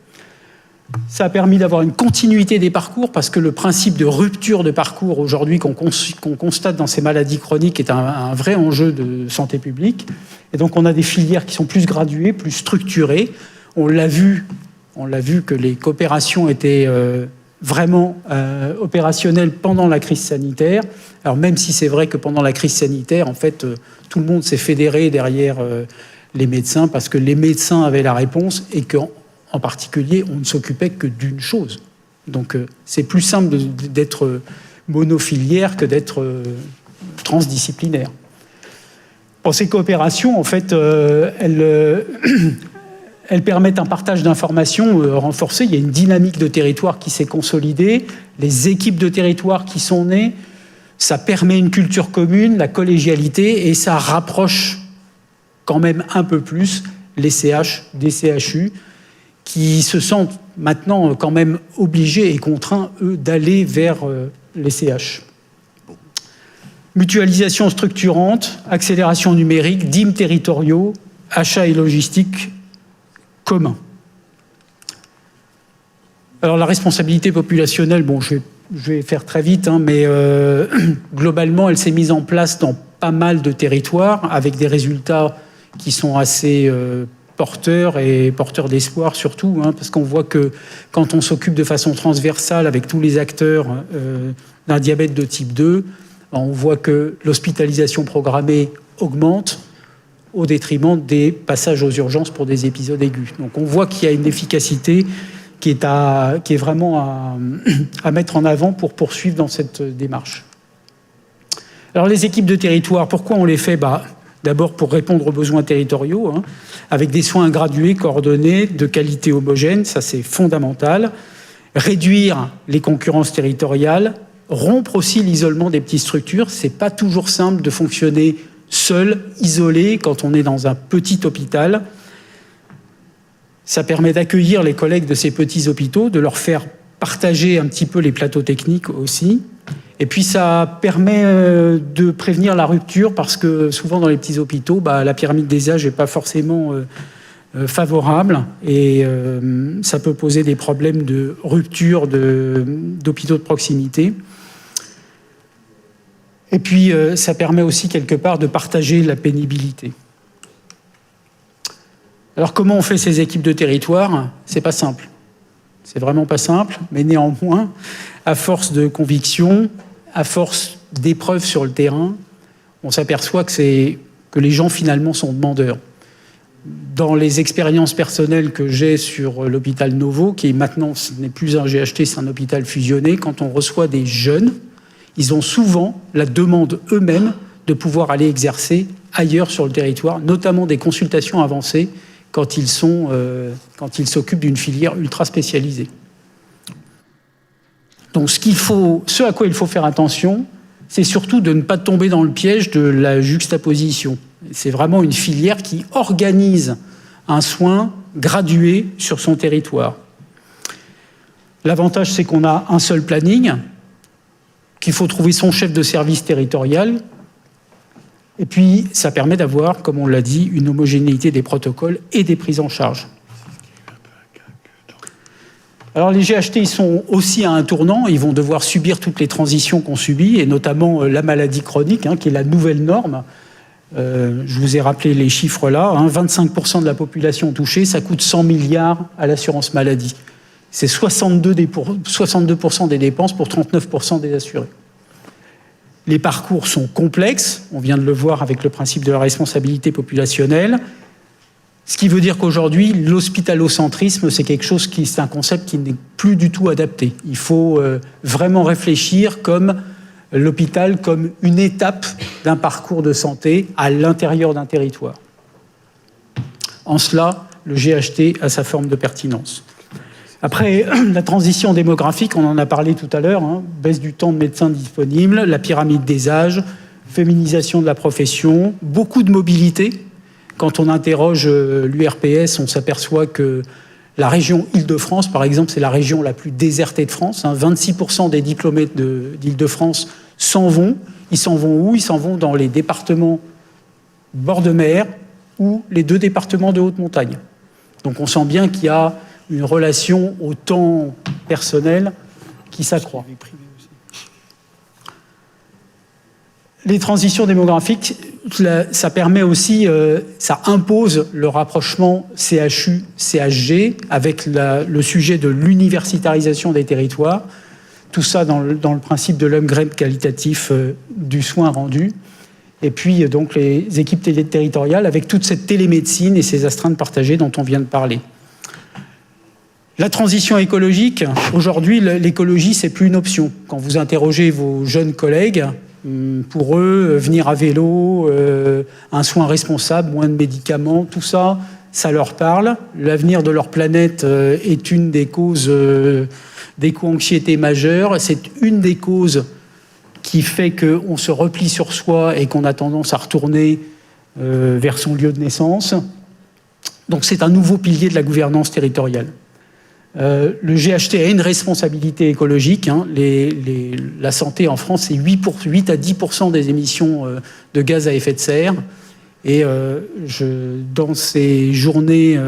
S5: Ça a permis d'avoir une continuité des parcours parce que le principe de rupture de parcours aujourd'hui qu'on constate dans ces maladies chroniques est un vrai enjeu de santé publique. Et donc on a des filières qui sont plus graduées, plus structurées. On l'a vu que les coopérations étaient vraiment opérationnel pendant la crise sanitaire. Alors même si c'est vrai que pendant la crise sanitaire, en fait, tout le monde s'est fédéré derrière les médecins parce que les médecins avaient la réponse et qu'en particulier, on ne s'occupait que d'une chose. Donc c'est plus simple d'être monofiliaire que d'être transdisciplinaire. Bon, ces coopérations, en fait, elles permettent un partage d'informations renforcé. Il y a une dynamique de territoire qui s'est consolidée, les équipes de territoire qui sont nées, ça permet une culture commune, la collégialité, et ça rapproche quand même un peu plus les CH des CHU, qui se sentent maintenant quand même obligés et contraints, eux, d'aller vers les CH. Mutualisation structurante, accélération numérique, DIM territoriaux, achats et logistique commun. Alors la responsabilité populationnelle, bon, je vais faire très vite, hein, mais globalement, elle s'est mise en place dans pas mal de territoires avec des résultats qui sont assez porteurs et porteurs d'espoir surtout, hein, parce qu'on voit que quand on s'occupe de façon transversale avec tous les acteurs d'un diabète de type 2, on voit que l'hospitalisation programmée augmente au détriment des passages aux urgences pour des épisodes aigus. Donc on voit qu'il y a une efficacité qui est vraiment à mettre en avant pour poursuivre dans cette démarche. Alors les équipes de territoire, pourquoi on les fait ? D'abord pour répondre aux besoins territoriaux, hein, avec des soins gradués, coordonnés, de qualité homogène, ça c'est fondamental. Réduire les concurrences territoriales, rompre aussi l'isolement des petites structures. C'est pas toujours simple de fonctionner seul, isolé, quand on est dans un petit hôpital. Ça permet d'accueillir les collègues de ces petits hôpitaux, de leur faire partager un petit peu les plateaux techniques aussi. Et puis ça permet de prévenir la rupture, parce que souvent dans les petits hôpitaux, la pyramide des âges n'est pas forcément favorable, et ça peut poser des problèmes de rupture d'hôpitaux de proximité. Et puis, ça permet aussi, quelque part, de partager la pénibilité. Alors, comment on fait ces équipes de territoire ? C'est pas simple. C'est vraiment pas simple, mais néanmoins, à force de conviction, à force d'épreuves sur le terrain, on s'aperçoit que les gens, finalement, sont demandeurs. Dans les expériences personnelles que j'ai sur l'hôpital Novo, qui maintenant, ce n'est plus un GHT, c'est un hôpital fusionné, quand on reçoit des jeunes, ils ont souvent la demande eux-mêmes de pouvoir aller exercer ailleurs sur le territoire, notamment des consultations avancées quand ils s'occupent d'une filière ultra spécialisée. Donc ce à quoi il faut faire attention, c'est surtout de ne pas tomber dans le piège de la juxtaposition. C'est vraiment une filière qui organise un soin gradué sur son territoire. L'avantage, c'est qu'on a un seul planning, qu'il faut trouver son chef de service territorial. Et puis, ça permet d'avoir, comme on l'a dit, une homogénéité des protocoles et des prises en charge. Alors, les GHT, ils sont aussi à un tournant. Ils vont devoir subir toutes les transitions qu'on subit, et notamment la maladie chronique, qui est la nouvelle norme. Je vous ai rappelé les chiffres là. 25% de la population touchée, ça coûte 100 milliards à l'assurance maladie. C'est 62% des dépenses pour 39% des assurés. Les parcours sont complexes, on vient de le voir avec le principe de la responsabilité populationnelle, ce qui veut dire qu'aujourd'hui, l'hospitalocentrisme, c'est un concept qui n'est plus du tout adapté. Il faut vraiment réfléchir comme l'hôpital comme une étape d'un parcours de santé à l'intérieur d'un territoire. En cela, le GHT a sa forme de pertinence. Après, la transition démographique, on en a parlé tout à l'heure, baisse du temps de médecins disponibles, la pyramide des âges, féminisation de la profession, beaucoup de mobilité. Quand on interroge l'URPS, on s'aperçoit que la région Île-de-France, par exemple, c'est la région la plus désertée de France. 26% des diplômés d'Île-de-France s'en vont. Ils s'en vont où ? Ils s'en vont dans les départements bord de mer ou les 2 départements de haute montagne. Donc on sent bien qu'il y a une relation au temps personnel qui s'accroît. Les transitions démographiques, ça permet aussi, ça impose le rapprochement CHU-CHG avec le sujet de l'universitarisation des territoires. Tout ça dans le principe de l'upgrade qualitatif du soin rendu. Et puis donc les équipes territoriales avec toute cette télémédecine et ces astreintes partagées dont on vient de parler. La transition écologique, aujourd'hui, l'écologie, c'est plus une option. Quand vous interrogez vos jeunes collègues, pour eux, venir à vélo, un soin responsable, moins de médicaments, tout ça, ça leur parle. L'avenir de leur planète est une des causes d'éco-anxiété majeure. C'est une des causes qui fait qu'on se replie sur soi et qu'on a tendance à retourner vers son lieu de naissance. Donc c'est un nouveau pilier de la gouvernance territoriale. Le GHT a une responsabilité écologique. La santé en France, c'est 8 à 10% des émissions de gaz à effet de serre. Et dans ces journées,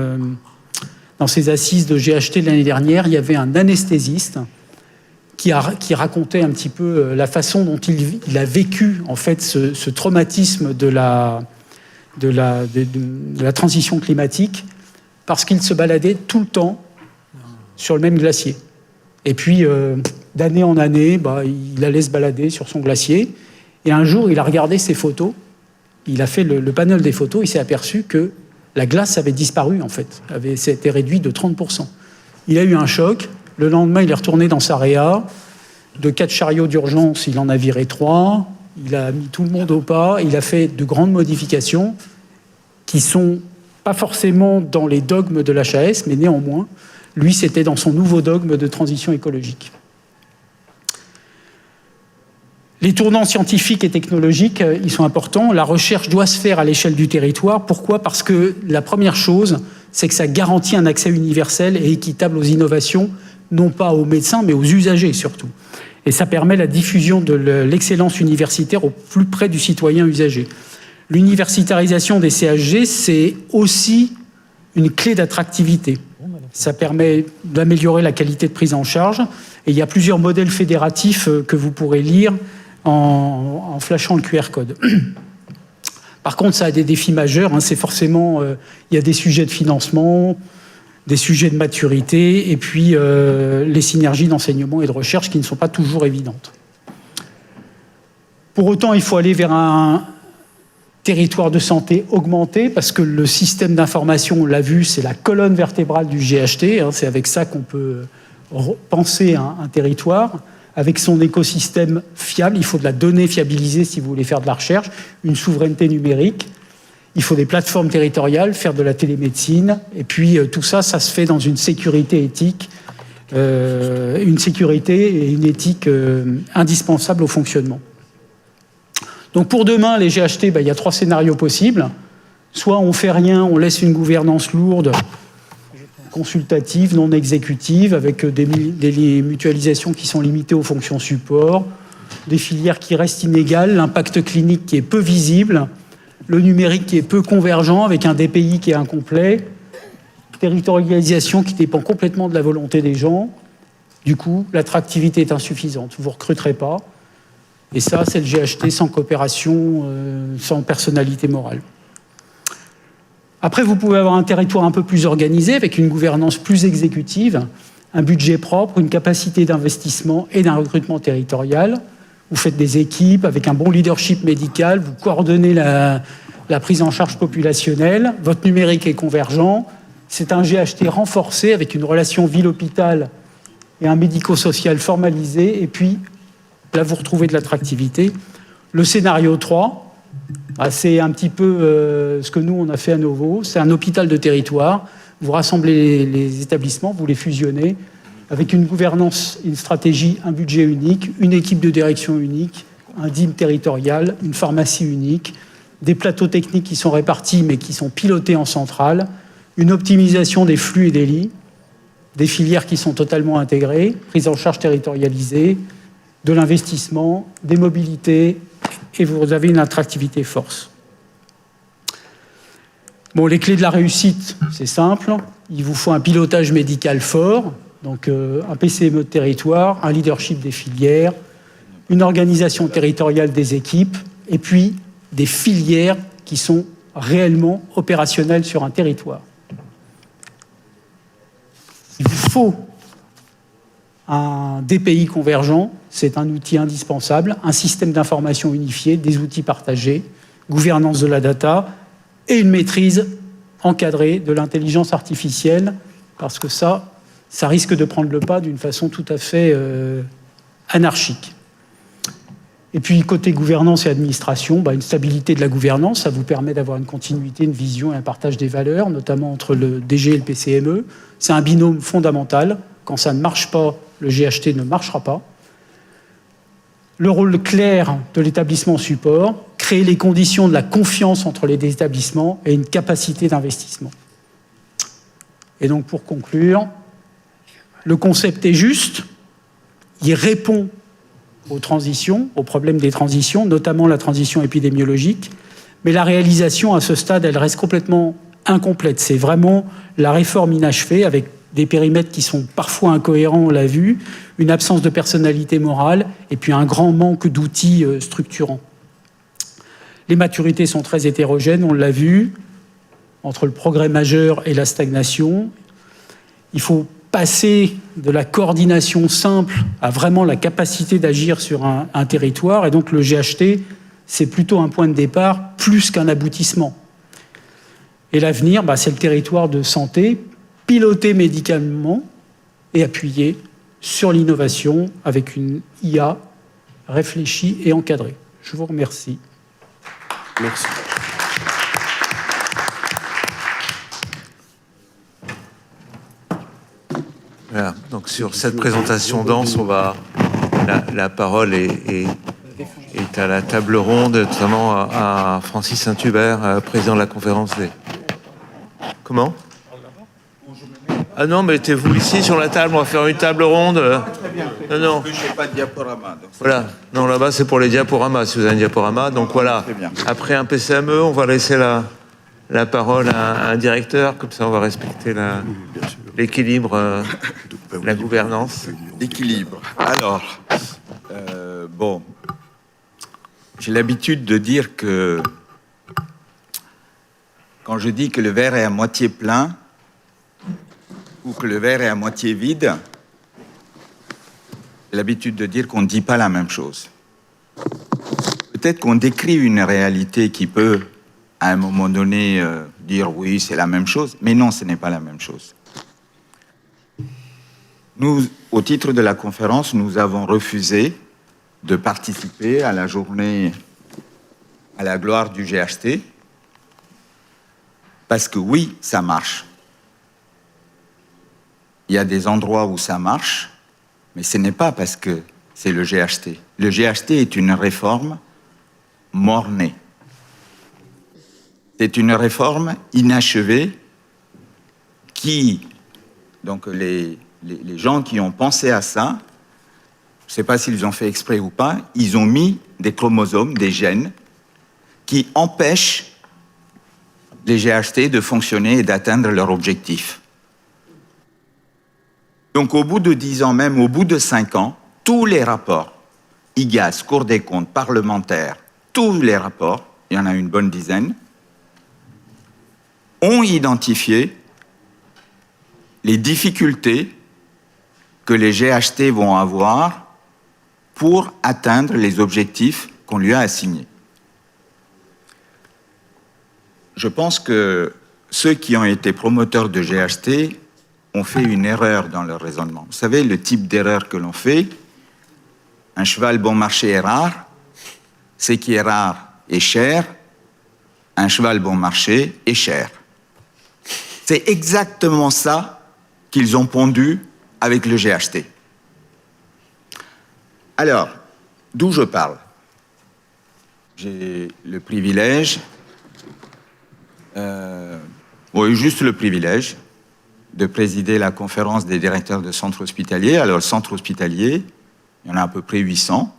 S5: dans ces assises de GHT de l'année dernière, il y avait un anesthésiste qui racontait un petit peu la façon dont il a vécu en fait ce traumatisme de la transition climatique, parce qu'il se baladait tout le temps sur le même glacier. Et puis, d'année en année, il allait se balader sur son glacier. Et un jour, il a regardé ses photos. Il a fait le panel des photos. Il s'est aperçu que la glace avait disparu, en fait. S'était réduite de 30%. Il a eu un choc. Le lendemain, il est retourné dans sa réa. De 4 chariots d'urgence, il en a viré 3. Il a mis tout le monde au pas. Il a fait de grandes modifications qui sont pas forcément dans les dogmes de l'HAS, mais néanmoins, lui, c'était dans son nouveau dogme de transition écologique. Les tournants scientifiques et technologiques, ils sont importants. La recherche doit se faire à l'échelle du territoire. Pourquoi ? Parce que la première chose, c'est que ça garantit un accès universel et équitable aux innovations, non pas aux médecins, mais aux usagers surtout. Et ça permet la diffusion de l'excellence universitaire au plus près du citoyen usager. L'universitarisation des CHG, c'est aussi une clé d'attractivité. Ça permet d'améliorer la qualité de prise en charge. Et il y a plusieurs modèles fédératifs que vous pourrez lire en flashant le QR code. Par contre, ça a des défis majeurs. C'est forcément, il y a des sujets de financement, des sujets de maturité, et puis les synergies d'enseignement et de recherche qui ne sont pas toujours évidentes. Pour autant, il faut aller vers un territoire de santé augmenté, parce que le système d'information, on l'a vu, c'est la colonne vertébrale du GHT. C'est avec ça qu'on peut penser un territoire, avec son écosystème fiable. Il faut de la donnée fiabilisée si vous voulez faire de la recherche, une souveraineté numérique. Il faut des plateformes territoriales, faire de la télémédecine. Et puis tout ça, ça se fait dans une sécurité éthique, une sécurité et une éthique indispensables au fonctionnement. Donc pour demain, les GHT, il y a 3 scénarios possibles. Soit on fait rien, on laisse une gouvernance lourde, consultative, non exécutive, avec des mutualisations qui sont limitées aux fonctions support, des filières qui restent inégales, l'impact clinique qui est peu visible, le numérique qui est peu convergent, avec un DPI qui est incomplet, territorialisation qui dépend complètement de la volonté des gens. Du coup, l'attractivité est insuffisante. Vous ne recruterez pas. Et ça, c'est le GHT sans coopération, sans personnalité morale. Après, vous pouvez avoir un territoire un peu plus organisé, avec une gouvernance plus exécutive, un budget propre, une capacité d'investissement et d'un recrutement territorial. Vous faites des équipes avec un bon leadership médical, vous coordonnez la prise en charge populationnelle, votre numérique est convergent. C'est un GHT renforcé avec une relation ville-hôpital et un médico-social formalisé. Et puis, là, vous retrouvez de l'attractivité. Le scénario 3, c'est un petit peu ce que nous, on a fait à Novo. C'est un hôpital de territoire. Vous rassemblez les établissements, vous les fusionnez, avec une gouvernance, une stratégie, un budget unique, une équipe de direction unique, un DIM territorial, une pharmacie unique, des plateaux techniques qui sont répartis mais qui sont pilotés en centrale, une optimisation des flux et des lits, des filières qui sont totalement intégrées, prise en charge territorialisée, de l'investissement, des mobilités, et vous avez une attractivité force. Bon, les clés de la réussite, c'est simple. Il vous faut un pilotage médical fort, donc un PCME de territoire, un leadership des filières, une organisation territoriale des équipes, et puis des filières qui sont réellement opérationnelles sur un territoire. Il faut un DPI convergent, c'est un outil indispensable, un système d'information unifié, des outils partagés, gouvernance de la data et une maîtrise encadrée de l'intelligence artificielle, parce que ça risque de prendre le pas d'une façon tout à fait anarchique. Et puis, côté gouvernance et administration, une stabilité de la gouvernance, ça vous permet d'avoir une continuité, une vision et un partage des valeurs, notamment entre le DG et le PCME. C'est un binôme fondamental. Quand ça ne marche pas, le GHT ne marchera pas. Le rôle clair de l'établissement support, créer les conditions de la confiance entre les établissements et une capacité d'investissement. Et donc, pour conclure, le concept est juste, il répond aux transitions, aux problèmes des transitions, notamment la transition épidémiologique, mais la réalisation à ce stade, elle reste complètement incomplète. C'est vraiment la réforme inachevée avec des périmètres qui sont parfois incohérents, on l'a vu, une absence de personnalité morale et puis un grand manque d'outils structurants. Les maturités sont très hétérogènes, on l'a vu, entre le progrès majeur et la stagnation. Il faut passer de la coordination simple à vraiment la capacité d'agir sur un territoire. Et donc le GHT, c'est plutôt un point de départ plus qu'un aboutissement. Et l'avenir, c'est le territoire de santé, piloté médicalement et appuyé sur l'innovation avec une IA réfléchie et encadrée. Je vous remercie.
S3: Merci.
S1: Voilà. Donc sur cette présentation dense, la parole est à la table ronde, notamment à Francis Saint-Hubert, président de la conférence des... Comment ? Ah non, mettez-vous ici sur la table, on va faire une table ronde. Non.
S6: Je n'ai pas de diaporama.
S1: Voilà. Non, là-bas, c'est pour les diaporamas, si vous avez un diaporama. Donc voilà. Après un PCME, on va laisser la parole à un directeur, comme ça on va respecter l'équilibre, la gouvernance.
S6: L'équilibre. Alors, j'ai l'habitude de dire que quand je dis que le verre est à moitié plein ou que le verre est à moitié vide, j'ai l'habitude de dire qu'on ne dit pas la même chose. Peut-être qu'on décrit une réalité qui peut, à un moment donné, dire oui, c'est la même chose, mais non, ce n'est pas la même chose. Nous, au titre de la conférence, nous avons refusé de participer à la journée à la gloire du GHT, parce que oui, ça marche. Il y a des endroits où ça marche, mais ce n'est pas parce que c'est le GHT. Le GHT est une réforme mort-née. C'est une réforme inachevée qui, donc les gens qui ont pensé à ça, je ne sais pas s'ils ont fait exprès ou pas, ils ont mis des chromosomes, des gènes, qui empêchent les GHT de fonctionner et d'atteindre leur objectif. Donc au bout de 10 ans, même au bout de 5 ans, tous les rapports, IGAS, Cour des comptes, parlementaires, tous les rapports, il y en a une bonne dizaine, ont identifié les difficultés que les GHT vont avoir pour atteindre les objectifs qu'on lui a assignés. Je pense que ceux qui ont été promoteurs de GHT ont fait une erreur dans leur raisonnement. Vous savez, le type d'erreur que l'on fait, un cheval bon marché est rare, ce qui est rare est cher, un cheval bon marché est cher. C'est exactement ça qu'ils ont pondu avec le GHT. Alors, d'où je parle ? J'ai le privilège, juste le privilège, de présider la conférence des directeurs de centres hospitaliers. Alors, le centre hospitalier, il y en a à peu près 800.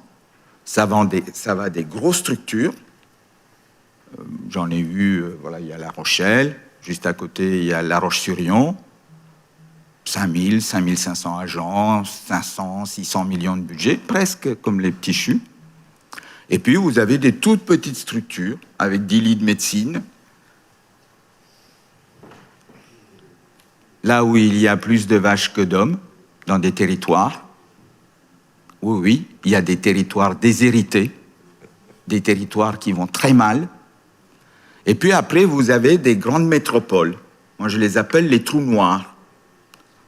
S6: Ça va des grosses structures. J'en ai vu, il y a La Rochelle, juste à côté, il y a La Roche-sur-Yon. 5000, 5500 agents, 500, 600 millions de budget, presque comme les petits CHU. Et puis, vous avez des toutes petites structures avec 10 lits de médecine. Là où il y a plus de vaches que d'hommes, dans des territoires. Oui, oui, il y a des territoires déshérités, des territoires qui vont très mal. Et puis après, vous avez des grandes métropoles. Moi, je les appelle les trous noirs.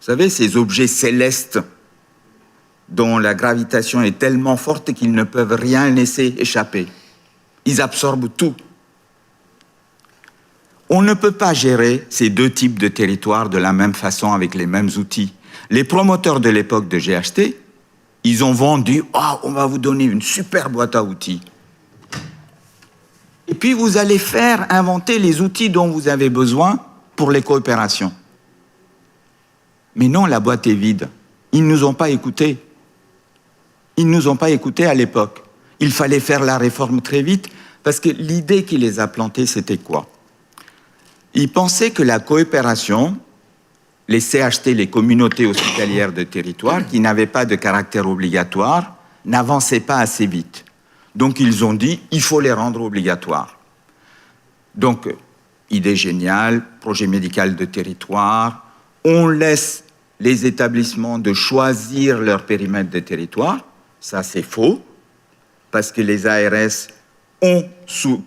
S6: Vous savez, ces objets célestes dont la gravitation est tellement forte qu'ils ne peuvent rien laisser échapper. Ils absorbent tout. On ne peut pas gérer ces deux types de territoires de la même façon avec les mêmes outils. Les promoteurs de l'époque de GHT, ils ont vendu « Oh, on va vous donner une super boîte à outils. » Et puis vous allez faire inventer les outils dont vous avez besoin pour les coopérations. Mais non, la boîte est vide. Ils ne nous ont pas écoutés. Ils ne nous ont pas écoutés à l'époque. Il fallait faire la réforme très vite parce que l'idée qui les a plantés, c'était quoi? Ils pensaient que la coopération, les CHT, les communautés hospitalières de territoire, qui n'avaient pas de caractère obligatoire, n'avançaient pas assez vite. Donc ils ont dit, il faut les rendre obligatoires. Donc, idée géniale, projet médical de territoire, on laisse les établissements de choisir leur périmètre de territoire. Ça, c'est faux, parce que les ARS ont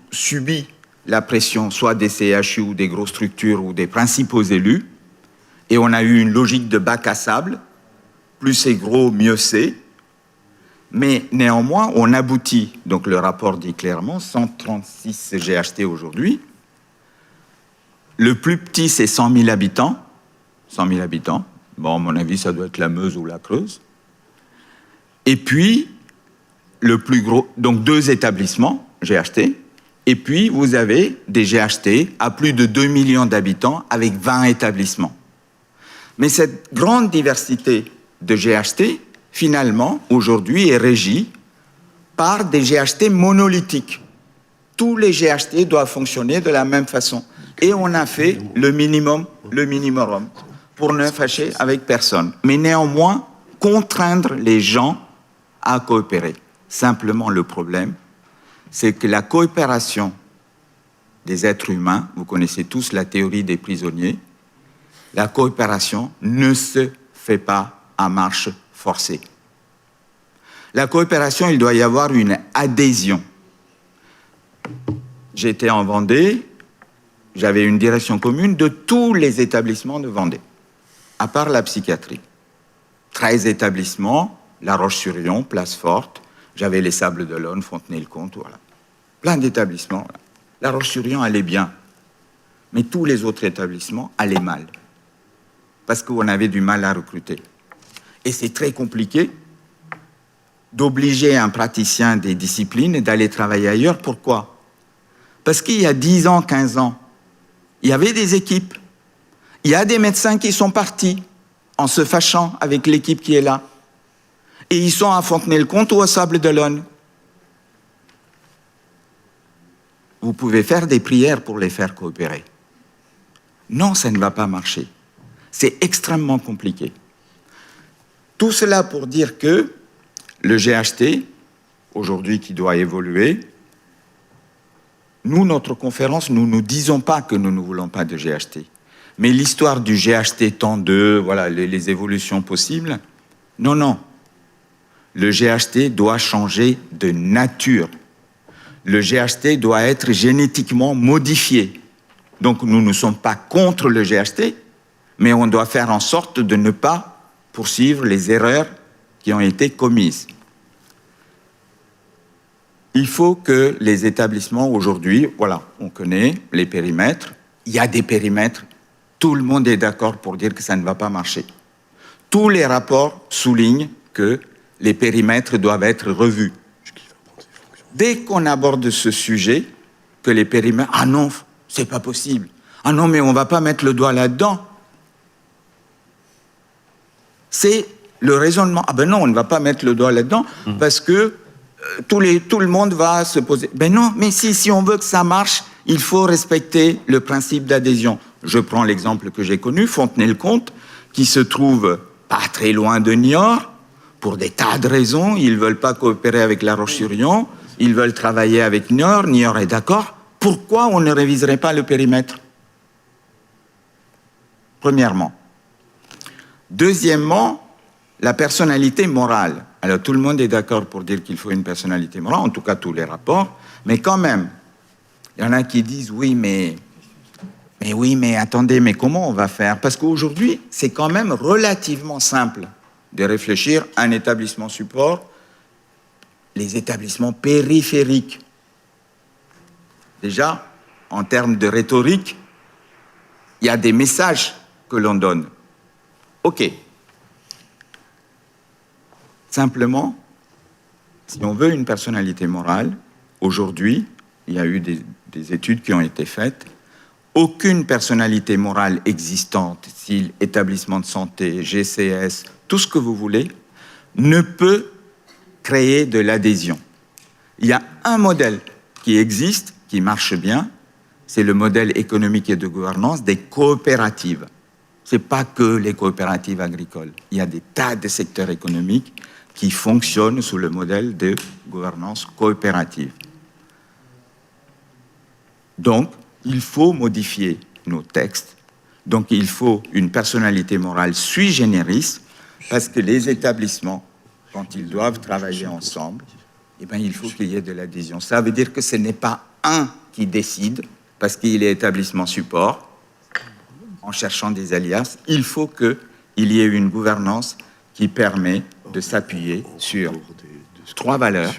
S6: subi la pression, soit des CHU ou des grosses structures ou des principaux élus, et on a eu une logique de bac à sable, plus c'est gros, mieux c'est. Mais néanmoins, on aboutit, donc le rapport dit clairement, 136 GHT aujourd'hui. Le plus petit, c'est 100 000 habitants. 100 000 habitants. Bon, à mon avis, ça doit être la Meuse ou la Creuse. Et puis, le plus gros, donc 2 établissements GHT. Et puis, vous avez des GHT à plus de 2 millions d'habitants avec 20 établissements. Mais cette grande diversité de GHT, finalement, aujourd'hui, est régie par des GHT monolithiques. Tous les GHT doivent fonctionner de la même façon. Et on a fait le minimum, pour ne fâcher avec personne. Mais néanmoins, contraindre les gens à coopérer. Simplement, le problème, c'est que la coopération des êtres humains, vous connaissez tous la théorie des prisonniers, la coopération ne se fait pas à marche forcée. La coopération, il doit y avoir une adhésion. J'étais en Vendée, j'avais une direction commune de tous les établissements de Vendée, à part la psychiatrie. 13 établissements, La Roche-sur-Yon, Place Forte, j'avais les Sables d'Olonne, Fontenay-le-Comte, voilà. Plein d'établissements. La Roche-sur-Yon allait bien, mais tous les autres établissements allaient mal, parce qu'on avait du mal à recruter. Et c'est très compliqué d'obliger un praticien des disciplines d'aller travailler ailleurs. Pourquoi? Parce qu'il y a 10 ans, 15 ans, il y avait des équipes. Il y a des médecins qui sont partis en se fâchant avec l'équipe qui est là. Et ils sont à Fontenay-le-Comte ou à Sables-d'Olonne. Vous pouvez faire des prières pour les faire coopérer. Non, ça ne va pas marcher. C'est extrêmement compliqué. Tout cela pour dire que le GHT, aujourd'hui qui doit évoluer, nous, notre conférence, nous ne disons pas que nous ne voulons pas de GHT. Mais l'histoire du GHT temps 2, voilà, les évolutions possibles, non, non. Le GHT doit changer de nature. Le GHT doit être génétiquement modifié. Donc nous ne sommes pas contre le GHT, mais on doit faire en sorte de ne pas poursuivre les erreurs qui ont été commises. Il faut que les établissements aujourd'hui, voilà, on connaît les périmètres, il y a des périmètres, tout le monde est d'accord pour dire que ça ne va pas marcher. Tous les rapports soulignent que les périmètres doivent être revus. Dès qu'on aborde ce sujet, que les périmètres, ah non, c'est pas possible. Ah non, mais on va pas mettre le doigt là-dedans. C'est le raisonnement. Ah ben non, on ne va pas mettre le doigt là-dedans parce que tout le monde va se poser. Ben non, mais si on veut que ça marche, il faut respecter le principe d'adhésion. Je prends l'exemple que j'ai connu, Fontenay-le-Comte, qui se trouve pas très loin de Niort, pour des tas de raisons. Ils ne veulent pas coopérer avec La Roche-sur-Yon. Ils veulent travailler avec Niort. Niort est d'accord. Pourquoi on ne réviserait pas le périmètre? Premièrement. Deuxièmement, la personnalité morale. Alors tout le monde est d'accord pour dire qu'il faut une personnalité morale, en tout cas tous les rapports, mais quand même, il y en a qui disent oui, mais attendez, mais comment on va faire? Parce qu'aujourd'hui, c'est quand même relativement simple de réfléchir à un établissement support, les établissements périphériques. Déjà, en termes de rhétorique, il y a des messages que l'on donne. OK. Simplement, si on veut une personnalité morale, aujourd'hui, il y a eu des études qui ont été faites, aucune personnalité morale existante, style établissement de santé, GCS, tout ce que vous voulez, ne peut créer de l'adhésion. Il y a un modèle qui existe, qui marche bien, c'est le modèle économique et de gouvernance des coopératives. Ce n'est pas que les coopératives agricoles. Il y a des tas de secteurs économiques qui fonctionnent sous le modèle de gouvernance coopérative. Donc, il faut modifier nos textes. Donc, il faut une personnalité morale sui generis, parce que les établissements, quand ils doivent travailler ensemble, eh bien, il faut qu'il y ait de l'adhésion. Ça veut dire que ce n'est pas un qui décide, parce qu'il est établissement support, en cherchant des alias. Il faut qu'il y ait une gouvernance qui permet de s'appuyer sur 3 valeurs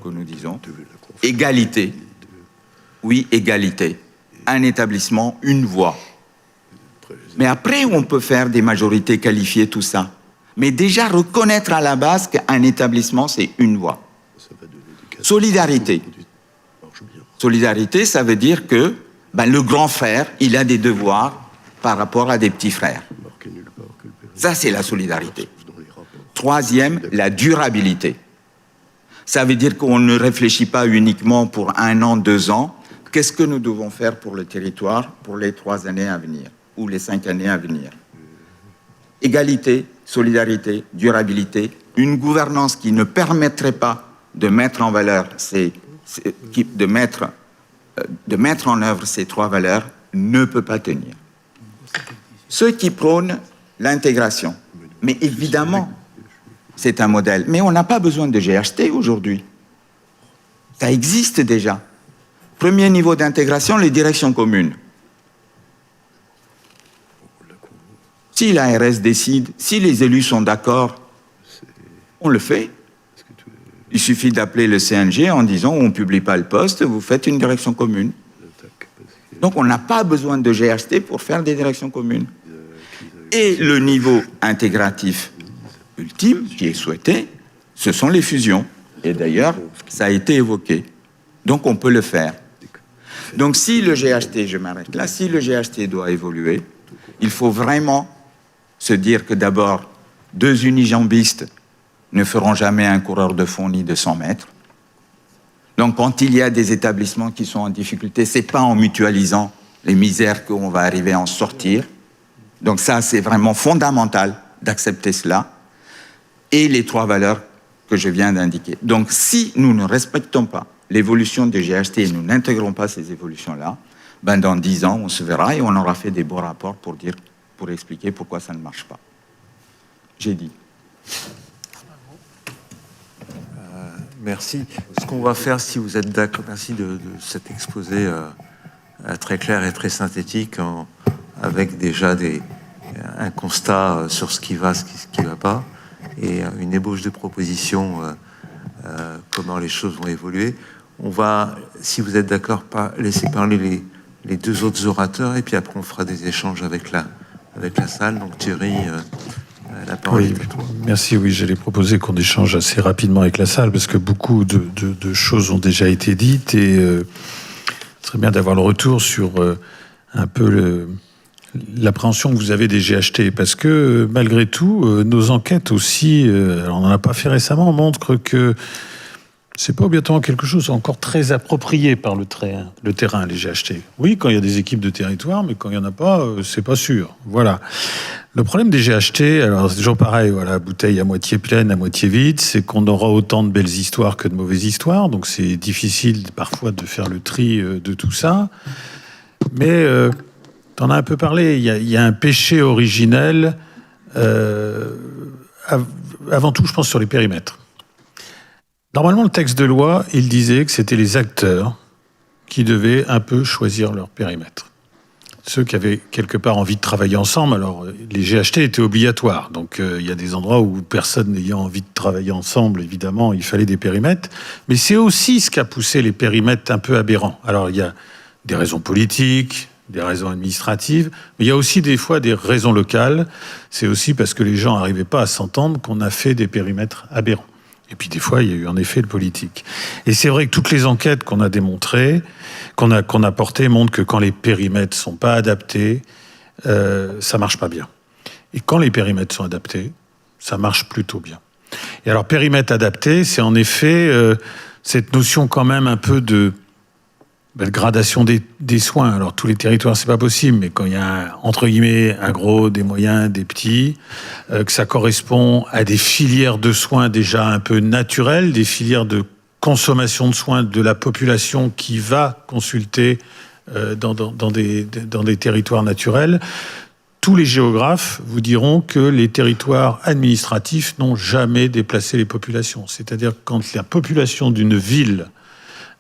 S6: que nous disons. Égalité. Oui, égalité. Un établissement, une voix. Mais après, on peut faire des majorités qualifiées, tout ça. Mais déjà, reconnaître à la base qu'un établissement, c'est une voix. Solidarité. Solidarité, ça veut dire que le grand frère, il a des devoirs par rapport à des petits frères. Ça, c'est la solidarité. Troisième, la durabilité. Ça veut dire qu'on ne réfléchit pas uniquement pour 1 an, 2 ans. Qu'est-ce que nous devons faire pour le territoire pour les 3 années à venir ou les 5 années à venir? Égalité, solidarité, durabilité, une gouvernance qui ne permettrait pas de mettre en valeur de mettre en œuvre ces 3 valeurs ne peut pas tenir. Ceux qui prônent l'intégration, mais évidemment, c'est un modèle. Mais on n'a pas besoin de GHT aujourd'hui. Ça existe déjà. Premier niveau d'intégration, les directions communes. Si l'ARS décide, si les élus sont d'accord, on le fait. Il suffit d'appeler le CNG en disant on ne publie pas le poste, vous faites une direction commune. Donc on n'a pas besoin de GHT pour faire des directions communes. Et le niveau intégratif ultime qui est souhaité, ce sont les fusions. Et d'ailleurs, ça a été évoqué. Donc on peut le faire. Donc si le GHT, je m'arrête là, si le GHT doit évoluer, il faut vraiment se dire que d'abord, 2 unijambistes ne feront jamais un coureur de fond ni de 100 mètres. Donc quand il y a des établissements qui sont en difficulté, ce n'est pas en mutualisant les misères qu'on va arriver à en sortir. Donc ça, c'est vraiment fondamental d'accepter cela. Et les 3 valeurs que je viens d'indiquer. Donc si nous ne respectons pas l'évolution des GHT et nous n'intégrons pas ces évolutions-là, dans 10 ans, on se verra et on aura fait des beaux rapports pour expliquer pourquoi ça ne marche pas. J'ai dit.
S1: Merci. Ce qu'on va faire, si vous êtes d'accord, merci de cet exposé très clair et très synthétique, avec déjà un constat sur ce qui va, ce qui ne va pas, et une ébauche de propositions, comment les choses vont évoluer. On va, si vous êtes d'accord, laisser parler les 2 autres orateurs, et puis après on fera des échanges avec la salle. Donc Thierry, la parole est à toi.
S7: Merci, oui, j'allais proposer qu'on échange assez rapidement avec la salle, parce que beaucoup de choses ont déjà été dites, et ce serait bien d'avoir le retour sur un peu l'appréhension que vous avez des GHT, parce que malgré tout, nos enquêtes aussi, alors on n'en a pas fait récemment, montrent que C'est pas obligatoirement quelque chose encore très approprié par le terrain, les GHT. Oui, quand il y a des équipes de territoire, mais quand il y en a pas, c'est pas sûr. Voilà. Le problème des GHT, alors c'est toujours pareil, voilà, bouteille à moitié pleine, à moitié vide, c'est qu'on aura autant de belles histoires que de mauvaises histoires, donc c'est difficile parfois de faire le tri de tout ça. Mais t'en as un peu parlé, il y a un péché originel, avant tout, je pense, sur les périmètres. Normalement, le texte de loi, il disait que c'était les acteurs qui devaient un peu choisir leur périmètre. Ceux qui avaient quelque part envie de travailler ensemble, alors les GHT étaient obligatoires, donc il y a des endroits où personne n'ayant envie de travailler ensemble, évidemment, il fallait des périmètres, mais c'est aussi ce qui a poussé les périmètres un peu aberrants. Alors il y a des raisons politiques, des raisons administratives, mais il y a aussi des fois des raisons locales, c'est aussi parce que les gens n'arrivaient pas à s'entendre qu'on a fait des périmètres aberrants. Et puis des fois, il y a eu en effet le politique. Et c'est vrai que toutes les enquêtes qu'on a démontrées, qu'on a portées, montrent que quand les périmètres sont pas adaptés, ça marche pas bien. Et quand les périmètres sont adaptés, ça marche plutôt bien. Et alors périmètre adapté, c'est en effet cette notion quand même un peu de gradation des soins. Alors tous les territoires, c'est pas possible, mais quand il y a entre guillemets un gros, des moyens, des petits, que ça correspond à des filières de soins déjà un peu naturelles, des filières de consommation de soins de la population qui va consulter dans des territoires naturels. Tous les géographes vous diront que les territoires administratifs n'ont jamais déplacé les populations. C'est-à-dire quand la population d'une ville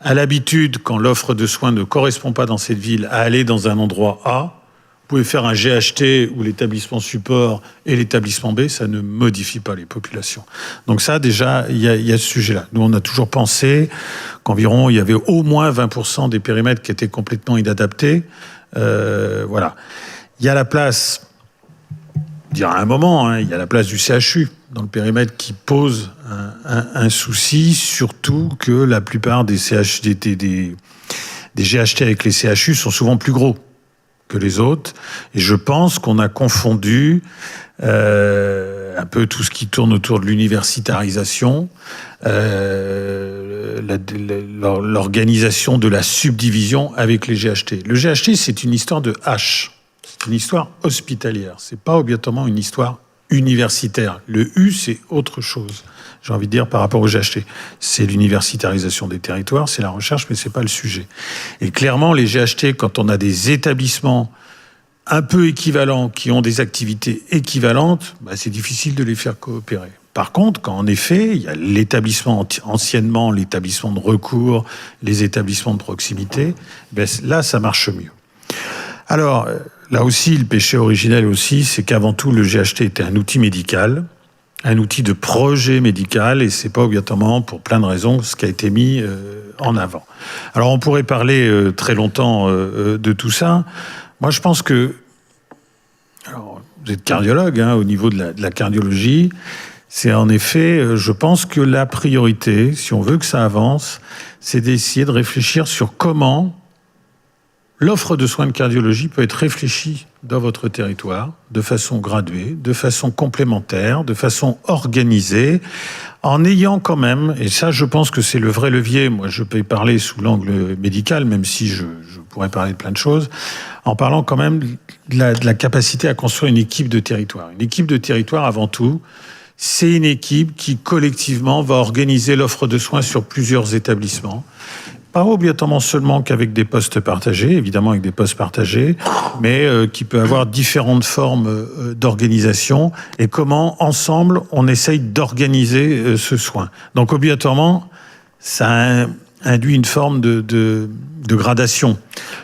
S7: a l'habitude, quand l'offre de soins ne correspond pas dans cette ville, à aller dans un endroit A, vous pouvez faire un GHT où l'établissement support et l'établissement B, ça ne modifie pas les populations. Donc ça, déjà, il y a ce sujet-là. Nous, on a toujours pensé qu'environ, il y avait au moins 20% des périmètres qui étaient complètement inadaptés. Voilà. Il y a la place, je dirais à un moment, hein, il y a la place du CHU dans le périmètre qui pose un souci, surtout que la plupart des GHT avec les CHU sont souvent plus gros que les autres. Et je pense qu'on a confondu un peu tout ce qui tourne autour de l'universitarisation, l'organisation de la subdivision avec les GHT. Le GHT, c'est une histoire de H. C'est une histoire hospitalière. C'est pas obligatoirement une histoire universitaire. Le U, c'est autre chose. J'ai envie de dire par rapport au GHT. C'est l'universitarisation des territoires, c'est la recherche, mais c'est pas le sujet. Et clairement, les GHT, quand on a des établissements un peu équivalents, qui ont des activités équivalentes, c'est difficile de les faire coopérer. Par contre, quand en effet, il y a l'établissement, anciennement, l'établissement de recours, les établissements de proximité, là, ça marche mieux. Alors, là aussi, le péché originel aussi, c'est qu'avant tout, le GHT était un outil médical, un outil de projet médical, et c'est pas obligatoirement, pour plein de raisons, ce qui a été mis en avant. Alors, on pourrait parler très longtemps de tout ça. Moi, je pense que... Alors, vous êtes cardiologue, hein, au niveau de la cardiologie. C'est en effet, je pense que la priorité, si on veut que ça avance, c'est d'essayer de réfléchir sur comment l'offre de soins de cardiologie peut être réfléchie dans votre territoire de façon graduée, de façon complémentaire, de façon organisée, en ayant quand même, et ça je pense que c'est le vrai levier, moi je peux y parler sous l'angle médical, même si je pourrais parler de plein de choses, en parlant quand même de la capacité à construire une équipe de territoire. Une équipe de territoire, avant tout, c'est une équipe qui collectivement va organiser l'offre de soins sur plusieurs établissements. Pas obligatoirement seulement qu'avec des postes partagés, évidemment avec des postes partagés, mais qui peut avoir différentes formes d'organisation et comment, ensemble, on essaye d'organiser ce soin. Donc, obligatoirement, ça induit une forme de gradation.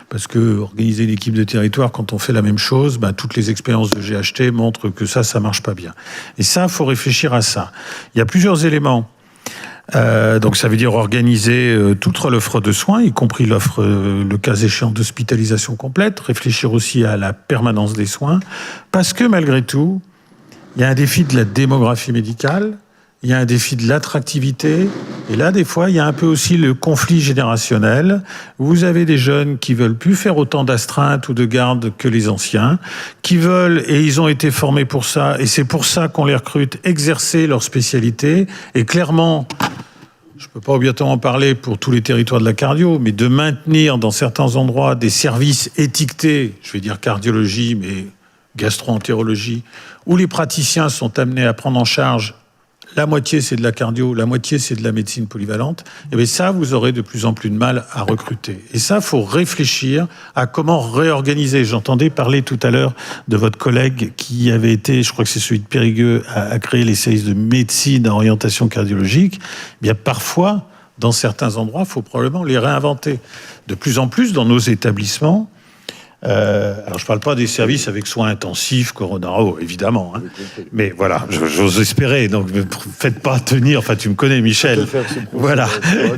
S7: Parce que organiser une équipe de territoire, quand on fait la même chose, toutes les expériences de GHT montrent que ça marche pas bien. Et ça, faut réfléchir à ça. Il y a plusieurs éléments. Donc ça veut dire organiser toute l'offre de soins, y compris l'offre, le cas échéant, d'hospitalisation complète, réfléchir aussi à la permanence des soins, parce que malgré tout, il y a un défi de la démographie médicale, il y a un défi de l'attractivité, et là, des fois, il y a un peu aussi le conflit générationnel. Vous avez des jeunes qui veulent plus faire autant d'astreintes ou de garde que les anciens, qui veulent, et ils ont été formés pour ça, et c'est pour ça qu'on les recrute, exercer leur spécialité, et clairement... je ne peux pas obligatoirement parler pour tous les territoires de la cardio, mais de maintenir dans certains endroits des services étiquetés, je vais dire cardiologie, mais gastro-entérologie, où les praticiens sont amenés à prendre en charge la moitié c'est de la cardio, la moitié c'est de la médecine polyvalente, et bien ça, vous aurez de plus en plus de mal à recruter. Et ça, il faut réfléchir à comment réorganiser. J'entendais parler tout à l'heure de votre collègue qui avait été, je crois que c'est celui de Périgueux, à créer les services de médecine à orientation cardiologique. Eh bien parfois, dans certains endroits, il faut probablement les réinventer. De plus en plus, dans nos établissements, alors je ne parle pas des services avec soins intensifs, coronaro, évidemment, hein. Mais voilà, j'ose espérer. Donc ne faites pas tenir. Enfin, tu me connais, Michel. Voilà,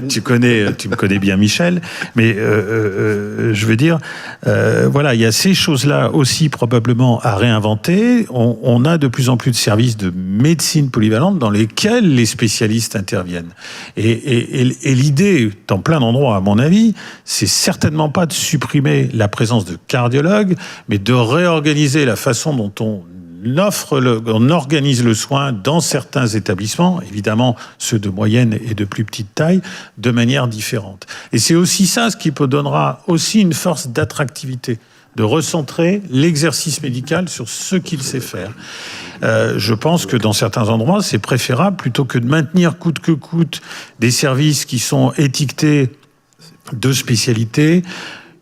S7: tu me connais bien, Michel. Mais je veux dire, voilà, il y a ces choses-là aussi probablement à réinventer. On a de plus en plus de services de médecine polyvalente dans lesquels les spécialistes interviennent. Et l'idée, dans plein d'endroits, à mon avis, c'est certainement pas de supprimer la présence de cardiologue, mais de réorganiser la façon dont on organise le soin dans certains établissements, évidemment ceux de moyenne et de plus petite taille, de manière différente. Et c'est aussi ça ce qui donnera aussi une force d'attractivité, de recentrer l'exercice médical sur ce qu'il sait faire. Je pense que dans certains endroits, c'est préférable, plutôt que de maintenir coûte que coûte des services qui sont étiquetés de spécialité,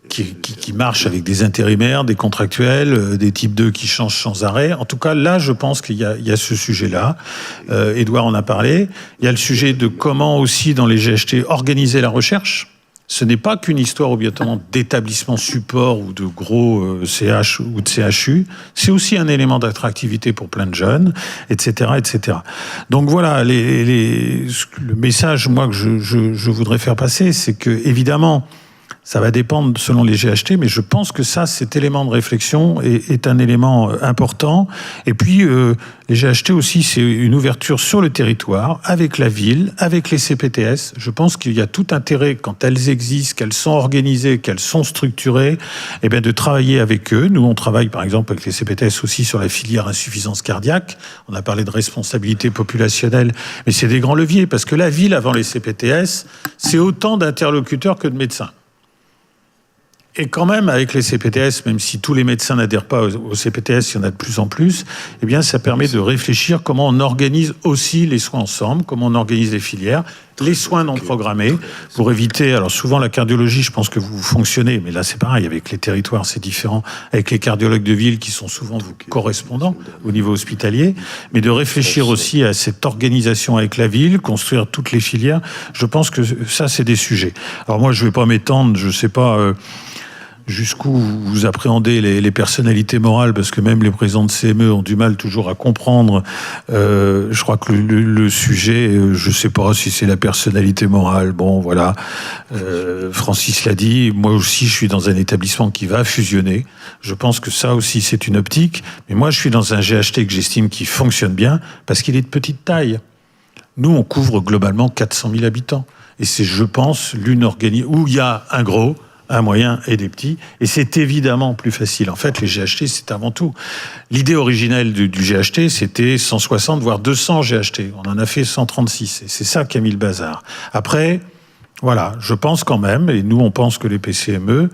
S7: qui marchent avec des intérimaires, des contractuels, des types 2 qui changent sans arrêt. En tout cas, là, je pense qu'il y a ce sujet-là. Édouard en a parlé. Il y a le sujet de comment aussi, dans les GHT, organiser la recherche. Ce n'est pas qu'une histoire obligatoirement d'établissement support ou de gros CH ou de CHU. C'est aussi un élément d'attractivité pour plein de jeunes, etc., etc. Donc voilà, le message, moi, que je voudrais faire passer, c'est que, évidemment, ça va dépendre selon les GHT, mais je pense que ça, cet élément de réflexion est un élément important. Et puis, les GHT aussi, c'est une ouverture sur le territoire, avec la ville, avec les CPTS. Je pense qu'il y a tout intérêt, quand elles existent, qu'elles sont organisées, qu'elles sont structurées, eh bien, de travailler avec eux. Nous, on travaille, par exemple, avec les CPTS aussi sur la filière insuffisance cardiaque. On a parlé de responsabilité populationnelle, mais c'est des grands leviers, parce que la ville, avant les CPTS, c'est autant d'interlocuteurs que de médecins. Et quand même, avec les CPTS, même si tous les médecins n'adhèrent pas aux CPTS, il y en a de plus en plus, eh bien, ça permet de réfléchir comment on organise aussi les soins ensemble, comment on organise les filières, les soins non programmés, pour éviter, alors souvent la cardiologie, je pense que vous fonctionnez, mais là c'est pareil, avec les territoires c'est différent, avec les cardiologues de ville qui sont souvent vos correspondants au niveau hospitalier, mais de réfléchir aussi à cette organisation avec la ville, construire toutes les filières, je pense que ça c'est des sujets. Alors moi je vais pas m'étendre, je sais pas... jusqu'où vous appréhendez les personnalités morales, parce que même les présidents de CME ont du mal toujours à comprendre. Je crois que le sujet, je ne sais pas si c'est la personnalité morale. Bon, voilà. Francis l'a dit. Moi aussi, je suis dans un établissement qui va fusionner. Je pense que ça aussi, c'est une optique. Mais moi, je suis dans un GHT que j'estime qui fonctionne bien parce qu'il est de petite taille. Nous, on couvre globalement 400 000 habitants. Et c'est, je pense, l'une où il y a un gros, un moyen et des petits. Et c'est évidemment plus facile. En fait, les GHT, c'est avant tout. L'idée originelle du GHT, c'était 160, voire 200 GHT. On en a fait 136. Et c'est ça qui a mis le bazar. Après, voilà, je pense quand même, et nous, on pense que les PCME,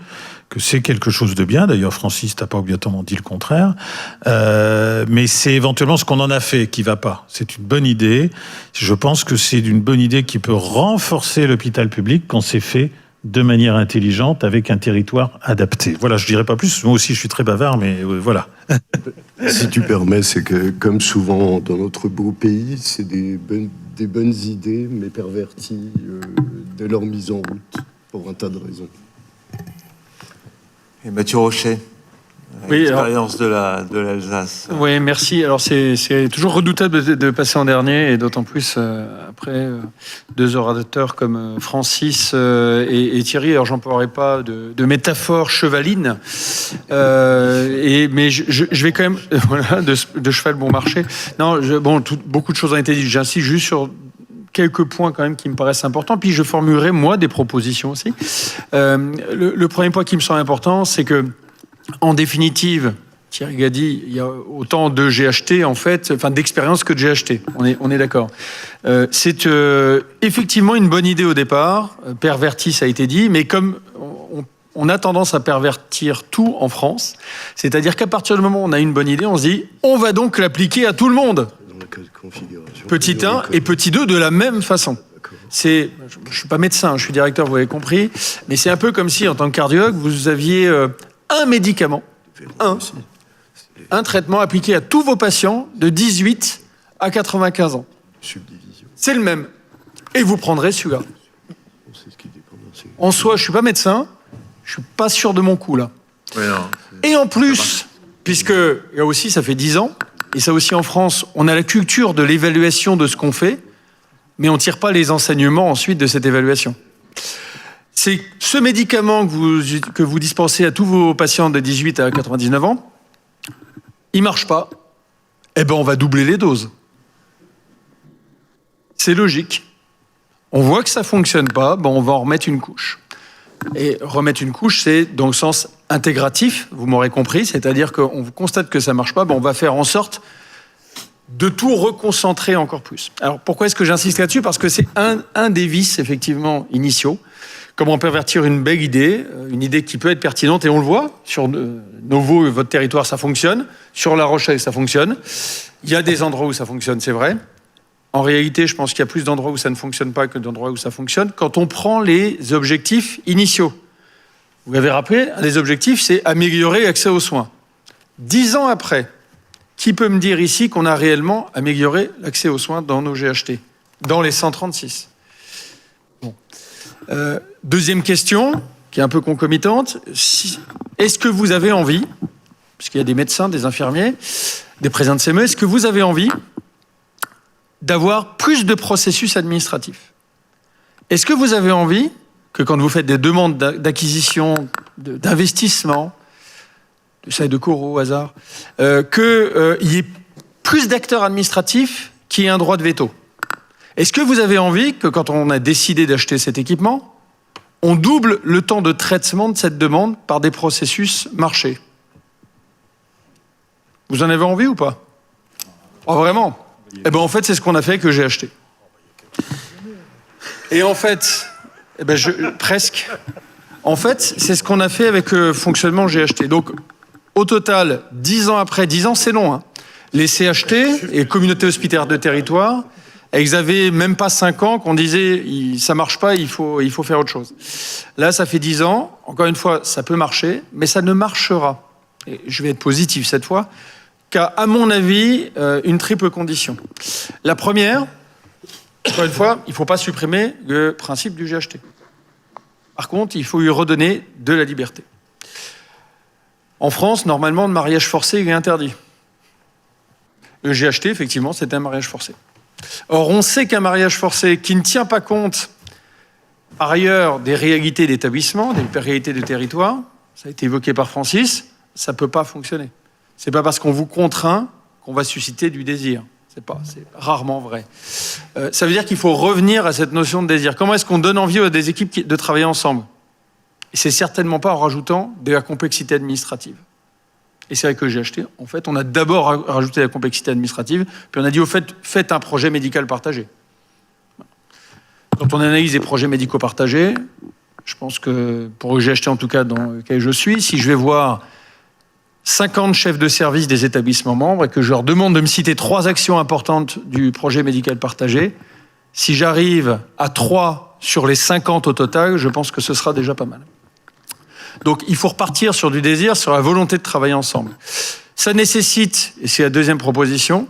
S7: que c'est quelque chose de bien. D'ailleurs, Francis, t'as pas obligatoirement dit le contraire. Mais c'est éventuellement ce qu'on en a fait qui va pas. C'est une bonne idée. Je pense que c'est une bonne idée qui peut renforcer l'hôpital public quand c'est fait de manière intelligente, avec un territoire adapté. Voilà, je dirais pas plus. Moi aussi, je suis très bavard, mais voilà.
S3: Si tu permets, c'est que, comme souvent dans notre beau pays, c'est des bonnes idées, mais perverties dès leur mise en route, pour un tas de raisons.
S1: Et Mathieu Rochet,
S2: oui,
S1: l'expérience de l'Alsace.
S2: Oui, merci. Alors, c'est toujours redoutable de passer en dernier, et d'autant plus après deux orateurs comme Francis et Thierry. Alors, j'emploierai pas de métaphore chevaline, mais je vais quand même, voilà, de cheval bon marché. Non, beaucoup de choses ont été dites. J'insiste juste sur quelques points quand même qui me paraissent importants, puis je formulerai moi des propositions aussi. Le premier point qui me semble important, c'est que, en définitive, Thierry Gaddy, il y a autant de GHT, en fait, enfin d'expérience que de GHT, on est d'accord. C'est effectivement une bonne idée au départ, pervertie, ça a été dit, mais comme on a tendance à pervertir tout en France, c'est-à-dire qu'à partir du moment où on a une bonne idée, on se dit, on va donc l'appliquer à tout le monde. Petit 1 et petit 2 de la même façon. Je ne suis pas médecin, je suis directeur, vous l'avez compris, mais c'est un peu comme si, en tant que cardiologue, vous aviez un médicament, un traitement appliqué à tous vos patients de 18 à 95 ans. C'est le même. Et vous prendrez celui-là. En soi, je ne suis pas médecin, je ne suis pas sûr de mon coup, là.
S1: Ouais, non,
S2: et en plus, puisque là aussi, ça fait 10 ans, et ça aussi en France, on a la culture de l'évaluation de ce qu'on fait, mais on ne tire pas les enseignements ensuite de cette évaluation. C'est ce médicament que vous dispensez à tous vos patients de 18 à 99 ans, il ne marche pas, eh ben on va doubler les doses. C'est logique. On voit que ça ne fonctionne pas, ben on va en remettre une couche. Et remettre une couche, c'est dans le sens intégratif, vous m'aurez compris, c'est-à-dire qu'on constate que ça ne marche pas, ben on va faire en sorte de tout reconcentrer encore plus. Alors pourquoi est-ce que j'insiste là-dessus ? Parce que c'est un des vices, effectivement, initiaux. Comment pervertir une belle idée, une idée qui peut être pertinente, et on le voit, sur Novo, votre territoire, ça fonctionne, sur La Rochelle, ça fonctionne. Il y a des endroits où ça fonctionne, c'est vrai. En réalité, je pense qu'il y a plus d'endroits où ça ne fonctionne pas que d'endroits où ça fonctionne. Quand on prend les objectifs initiaux, vous l'avez rappelé, un des objectifs, c'est améliorer l'accès aux soins. 10 ans après, qui peut me dire ici qu'on a réellement amélioré l'accès aux soins dans nos GHT, dans les 136 ? Bon. Deuxième question, qui est un peu concomitante. Est-ce que vous avez envie, parce qu'il y a des médecins, des infirmiers, des présidents de CME, est-ce que vous avez envie d'avoir plus de processus administratifs ? Est-ce que vous avez envie que quand vous faites des demandes d'acquisition, d'investissement, de Corot au hasard, qu'il y ait plus d'acteurs administratifs qui aient un droit de veto ? Est-ce que vous avez envie que quand on a décidé d'acheter cet équipement, on double le temps de traitement de cette demande par des processus marchés ? Vous en avez envie ou pas ? Oh, vraiment ? Eh ben en fait, c'est ce qu'on a fait que j'ai acheté. Et en fait, presque. En fait, c'est ce qu'on a fait avec le fonctionnement GHT. Donc, au total, 10 ans après, 10 ans, c'est long, hein. Les CHT, et communautés hospitalières de territoire, elles avaient même pas 5 ans qu'on disait ça marche pas, il faut faire autre chose. Là, ça fait 10 ans. Encore une fois, ça peut marcher, mais ça ne marchera. Et je vais être positif cette fois. Qu'à mon avis, une triple condition. La première, encore une fois, il ne faut pas supprimer le principe du GHT. Par contre, il faut lui redonner de la liberté. En France, normalement, le mariage forcé il est interdit. Le GHT, effectivement, c'est un mariage forcé. Or, on sait qu'un mariage forcé qui ne tient pas compte, par ailleurs, des réalités d'établissement, des réalités de territoire, ça a été évoqué par Francis, ça ne peut pas fonctionner. C'est pas parce qu'on vous contraint qu'on va susciter du désir. C'est rarement vrai. Ça veut dire qu'il faut revenir à cette notion de désir. Comment est-ce qu'on donne envie à des équipes de travailler ensemble ? Et c'est certainement pas en rajoutant de la complexité administrative. Et c'est vrai que j'ai acheté. En fait, on a d'abord rajouté la complexité administrative, puis on a dit au fait, faites un projet médical partagé. Quand on analyse les projets médicaux partagés, je pense que pour le GHT en tout cas dans lequel je suis, si je vais voir 50 chefs de service des établissements membres et que je leur demande de me citer 3 actions importantes du projet médical partagé, si j'arrive à 3 sur les 50 au total, je pense que ce sera déjà pas mal. Donc il faut repartir sur du désir, sur la volonté de travailler ensemble. Ça nécessite, et c'est la deuxième proposition,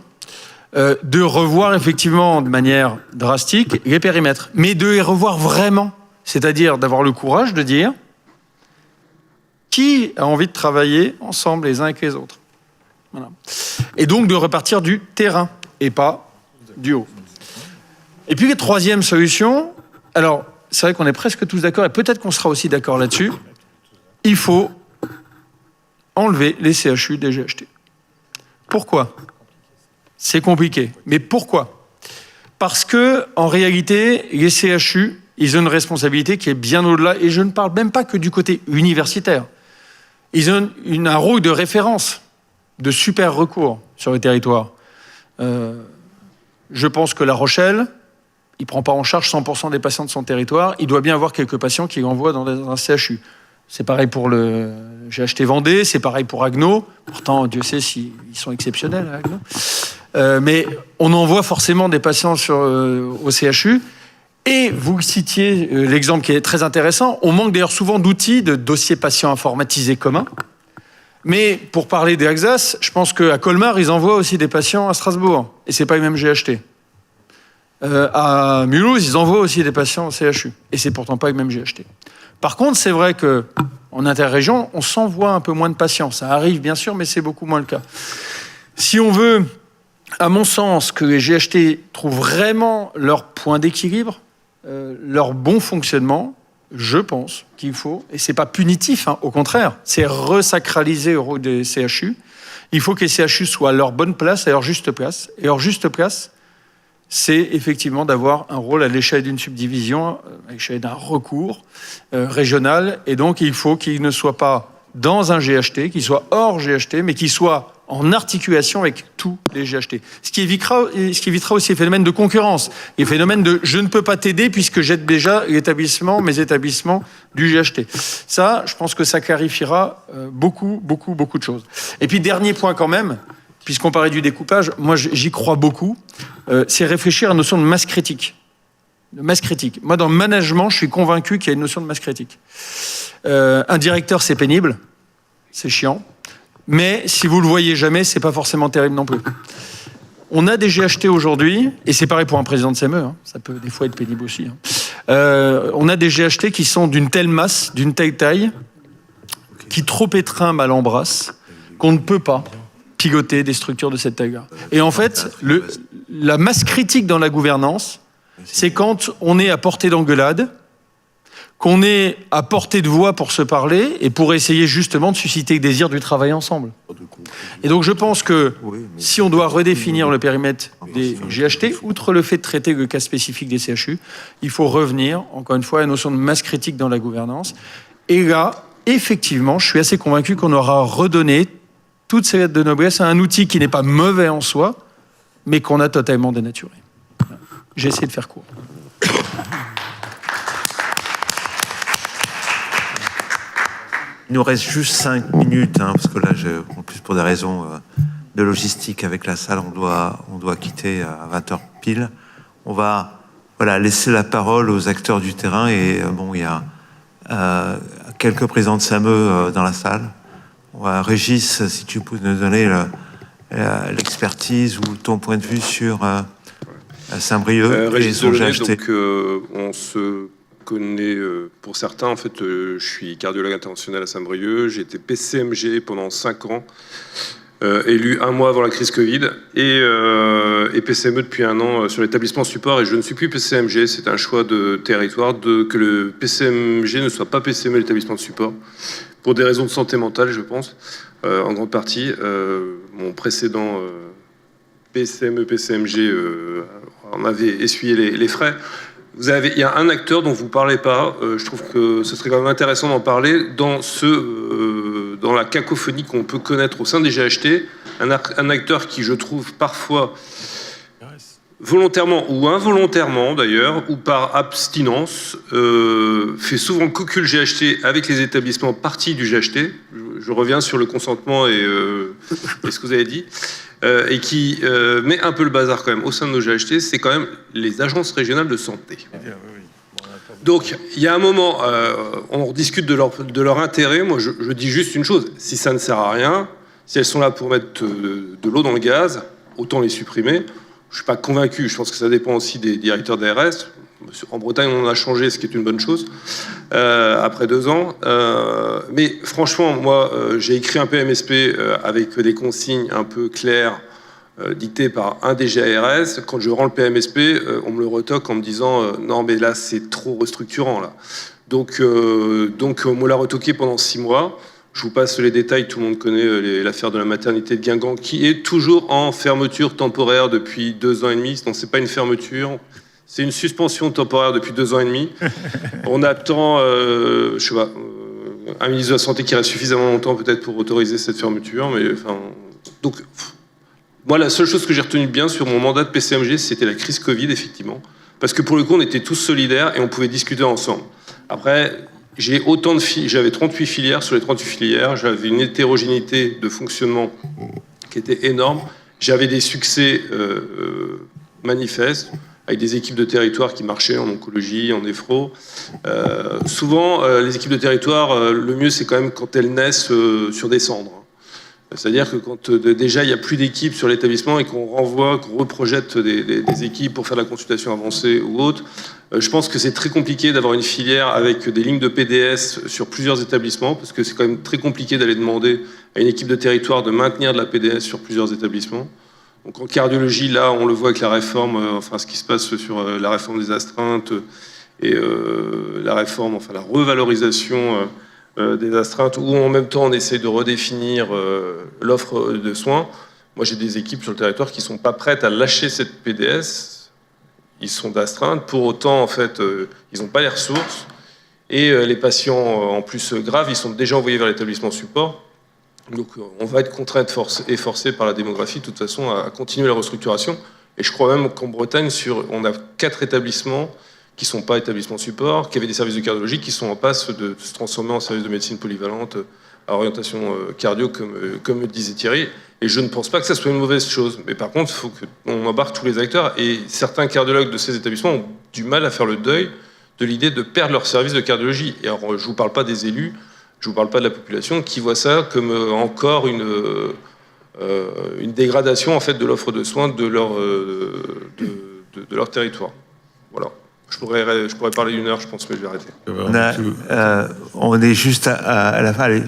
S2: de revoir effectivement de manière drastique les périmètres, mais de les revoir vraiment, c'est-à-dire d'avoir le courage de dire qui a envie de travailler ensemble les uns avec les autres. Voilà. Et donc de repartir du terrain et pas du haut. Et puis la troisième solution, alors c'est vrai qu'on est presque tous d'accord, et peut-être qu'on sera aussi d'accord là-dessus, il faut enlever les CHU des GHT. Pourquoi ? C'est compliqué. Mais pourquoi ? Parce que, en réalité, les CHU, ils ont une responsabilité qui est bien au-delà, et je ne parle même pas que du côté universitaire. Ils ont un rôle de référence. de super recours sur le territoire. Je pense que La Rochelle, il ne prend pas en charge 100% des patients de son territoire. Il doit bien avoir quelques patients qu'il envoie dans un CHU. C'est pareil pour le GHT Vendée, c'est pareil pour Agno. Pourtant, Dieu sait s'ils sont exceptionnels à Agno. Mais on envoie forcément des patients au CHU. Et vous citiez l'exemple qui est très intéressant. On manque d'ailleurs souvent d'outils, de dossiers patients informatisés communs. Mais pour parler des Alsace, je pense qu'à Colmar, ils envoient aussi des patients à Strasbourg. Et ce n'est pas les mêmes GHT. À Mulhouse, ils envoient aussi des patients au CHU. Et c'est pourtant pas les mêmes GHT. Par contre, c'est vrai qu'en interrégion, on s'envoie un peu moins de patients. Ça arrive, bien sûr, mais c'est beaucoup moins le cas. Si on veut, à mon sens, que les GHT trouvent vraiment leur point d'équilibre, leur bon fonctionnement, je pense qu'il faut, et c'est pas punitif, au contraire, c'est resacraliser le rôle des CHU. Il faut que les CHU soient à leur bonne place, à leur juste place. Et leur juste place, c'est effectivement d'avoir un rôle à l'échelle d'une subdivision, à l'échelle d'un recours régional. Et donc, il faut qu'il ne soit pas dans un GHT, qu'il soit hors GHT, mais qu'il soit en articulation avec tous les GHT. Ce qui évitera aussi les phénomènes de concurrence, les phénomènes de « je ne peux pas t'aider puisque j'aide déjà mes établissements du GHT ». Ça, je pense que ça clarifiera beaucoup de choses. Et puis, dernier point quand même, puisqu'on parlait du découpage, moi j'y crois beaucoup, c'est réfléchir à la notion de masse critique. De masse critique. Moi, dans le management, je suis convaincu qu'il y a une notion de masse critique. Un directeur, c'est pénible, c'est chiant, mais si vous le voyez jamais, c'est pas forcément terrible non plus. On a des GHT aujourd'hui, et c'est pareil pour un président de CME, ça peut des fois être pénible aussi. On a des GHT qui sont d'une telle masse, d'une telle taille, qui trop étreint à l'embrasse, qu'on ne peut pas piloter des structures de cette taille-là. Et en fait, la masse critique dans la gouvernance, c'est quand on est à portée d'engueulade, qu'on est à portée de voix pour se parler et pour essayer justement de susciter le désir du travail ensemble. Et donc je pense que si on doit redéfinir le périmètre des GHT, outre le fait de traiter le cas spécifique des CHU, il faut revenir, encore une fois, à la notion de masse critique dans la gouvernance. Et là, effectivement, je suis assez convaincu qu'on aura redonné toutes ces lettres de noblesse à un outil qui n'est pas mauvais en soi, mais qu'on a totalement dénaturé. J'ai essayé de faire court.
S1: Il nous reste juste 5 minutes, parce que là, en plus pour des raisons de logistique avec la salle, on doit quitter à 20h pile. On va laisser la parole aux acteurs du terrain et il y a quelques présidents de SAME dans la salle. Régis, si tu peux nous donner l'expertise ou ton point de vue sur Saint-Brieuc et son GHT.
S8: Donc, on se connaît pour certains. En fait, je suis cardiologue interventionnel à Saint-Brieuc. J'ai été PCMG pendant 5 ans, élu 1 mois avant la crise Covid, et PCME depuis 1 an sur l'établissement support. Et je ne suis plus PCMG. C'est un choix de territoire que le PCMG ne soit pas PCME l'établissement de support, pour des raisons de santé mentale, je pense, en grande partie. Mon précédent PCME, PCMG en avait essuyé les frais. Il y a un acteur dont vous ne parlez pas, je trouve que ce serait quand même intéressant d'en parler, dans la cacophonie qu'on peut connaître au sein des GHT, un acteur qui, je trouve, parfois, volontairement ou involontairement d'ailleurs, ou par abstinence, fait souvent le cocu le GHT avec les établissements partis du GHT. Je reviens sur le consentement et ce que vous avez dit. Et qui met un peu le bazar quand même au sein de nos GHT, c'est quand même les agences régionales de santé. Donc, il y a un moment, on rediscute de leur intérêt. Moi, je dis juste une chose, si ça ne sert à rien, si elles sont là pour mettre de l'eau dans le gaz, autant les supprimer. Je ne suis pas convaincu, je pense que ça dépend aussi des directeurs d'ARS. En Bretagne, on en a changé, ce qui est une bonne chose, après 2 ans. Mais franchement, moi, j'ai écrit un PMSP avec des consignes un peu claires, dictées par un des GARS. Quand je rends le PMSP, on me le retoque en me disant non, mais là, c'est trop restructurant, là. Donc on me l'a retoqué pendant 6 mois. Je vous passe les détails, tout le monde connaît l'affaire de la maternité de Guingamp, qui est toujours en fermeture temporaire depuis 2 ans et demi. Donc, c'est pas une fermeture. C'est une suspension temporaire depuis 2 ans et demi. On attend, je sais pas, un ministre de la Santé qui reste suffisamment longtemps peut-être pour autoriser cette fermeture, mais enfin, Donc, moi, la seule chose que j'ai retenue de bien sur mon mandat de PCMG, c'était la crise Covid, effectivement. Parce que pour le coup, on était tous solidaires et on pouvait discuter ensemble. Après, j'avais 38 filières. Sur les 38 filières, j'avais une hétérogénéité de fonctionnement qui était énorme. J'avais des succès manifestes, avec des équipes de territoire qui marchaient en oncologie, en néphro. Souvent, les équipes de territoire, le mieux, c'est quand même quand elles naissent sur des cendres. C'est-à-dire que quand déjà il n'y a plus d'équipes sur l'établissement et qu'on renvoie, qu'on reprojette des équipes pour faire la consultation avancée ou autre, je pense que c'est très compliqué d'avoir une filière avec des lignes de PDS sur plusieurs établissements, parce que c'est quand même très compliqué d'aller demander à une équipe de territoire de maintenir de la PDS sur plusieurs établissements. Donc en cardiologie, là, on le voit avec la réforme, enfin ce qui se passe sur la réforme des astreintes et la réforme, enfin la revalorisation des astreintes, où en même temps on essaie de redéfinir l'offre de soins. Moi j'ai des équipes sur le territoire qui ne sont pas prêtes à lâcher cette PDS, ils sont d'astreinte, pour autant en fait ils n'ont pas les ressources, et les patients en plus graves, ils sont déjà envoyés vers l'établissement support. Donc on va être contraint et forcé par la démographie de toute façon à continuer la restructuration, et je crois même qu'en Bretagne on a 4 établissements qui ne sont pas établissements support, qui avaient des services de cardiologie, qui sont en passe de se transformer en services de médecine polyvalente à orientation cardio, comme le disait Thierry. Et je ne pense pas que ça soit une mauvaise chose. Mais par contre, il faut qu'on embarque tous les acteurs. Et certains cardiologues de ces établissements ont du mal à faire le deuil de l'idée de perdre leur service de cardiologie. Et alors, je ne vous parle pas des élus, je ne vous parle pas de la population, qui voit ça comme encore une dégradation en fait, de l'offre de soins de leur territoire. Voilà. Je pourrais parler 1 heure, je pense, mais je vais arrêter.
S1: On est juste à la fin. Allez,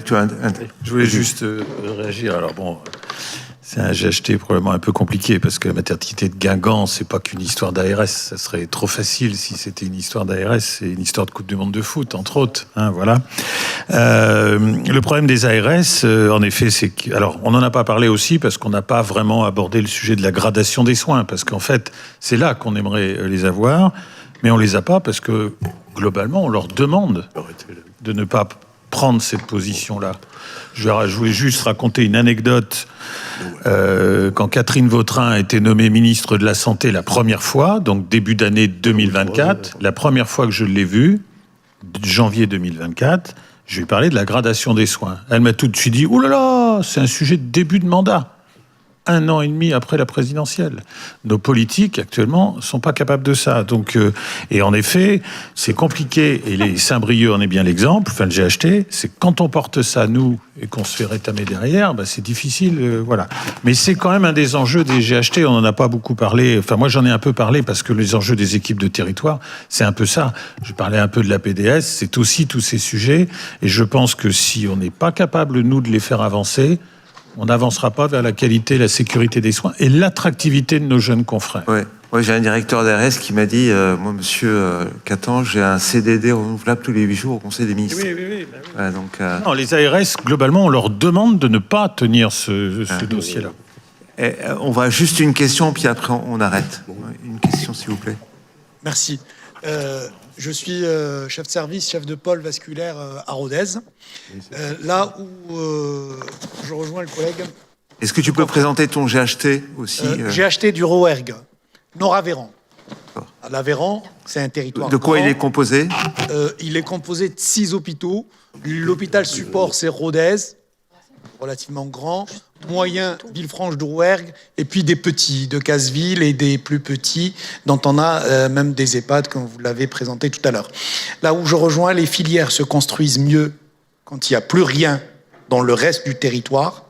S7: je voulais juste réagir. Alors bon, c'est un GHT probablement un peu compliqué parce que la maternité de Guingamp, c'est pas qu'une histoire d'ARS. Ça serait trop facile si c'était une histoire d'ARS. C'est une histoire de Coupe du Monde de foot, entre autres. Hein, voilà. Le problème des ARS, en effet, c'est que... Alors, on n'en a pas parlé aussi parce qu'on n'a pas vraiment abordé le sujet de la gradation des soins. Parce qu'en fait, c'est là qu'on aimerait les avoir. Mais on les a pas parce que, globalement, on leur demande de ne pas prendre cette position-là. Je voulais juste raconter une anecdote. Quand Catherine Vautrin a été nommée ministre de la Santé la première fois, donc début d'année 2024, la première fois que je l'ai vue, janvier 2024, je lui ai parlé de la gradation des soins. Elle m'a tout de suite dit « Oh là là, c'est un sujet de début de mandat ». 1 an et demi après la présidentielle. Nos politiques, actuellement, ne sont pas capables de ça. Donc, et en effet, c'est compliqué. Et les Saint-Brieuc en est bien l'exemple. Enfin, le GHT, c'est quand on porte ça, nous, et qu'on se fait rétamer derrière, bah, c'est difficile. Voilà. Mais c'est quand même un des enjeux des GHT. On n'en a pas beaucoup parlé. Enfin, moi, j'en ai un peu parlé parce que les enjeux des équipes de territoire, c'est un peu ça. Je parlais un peu de la PDS. C'est aussi tous ces sujets. Et je pense que si on n'est pas capable, nous, de les faire avancer, on n'avancera pas vers la qualité, la sécurité des soins et l'attractivité de nos jeunes confrères.
S1: Ouais. Moi, j'ai un directeur d'ARS qui m'a dit, moi, monsieur Catan, j'ai un CDD renouvelable tous les 8 jours au Conseil des ministres.
S7: Oui.
S1: Ouais, donc,
S7: non, les ARS, globalement, on leur demande de ne pas tenir ce dossier-là.
S1: Et, on va juste une question, puis après, on arrête. Une question, s'il vous plaît.
S9: Merci. Je suis chef de service, chef de pôle vasculaire à Rodez. Là où je rejoins le collègue.
S1: Est-ce que tu peux présenter ton GHT aussi
S9: GHT du Rouergue, Nord-Aveyron. L'Aveyron, c'est un territoire.
S1: De quoi
S9: grand.
S1: il est composé
S9: Il est composé de 6 hôpitaux. L'hôpital support, c'est Rodez, relativement grand. Moyen, Villefranche de Rouergue, et puis des petits, de Casseville et des plus petits, dont on a même des EHPAD, comme vous l'avez présenté tout à l'heure. Là où je rejoins, les filières se construisent mieux quand il n'y a plus rien dans le reste du territoire.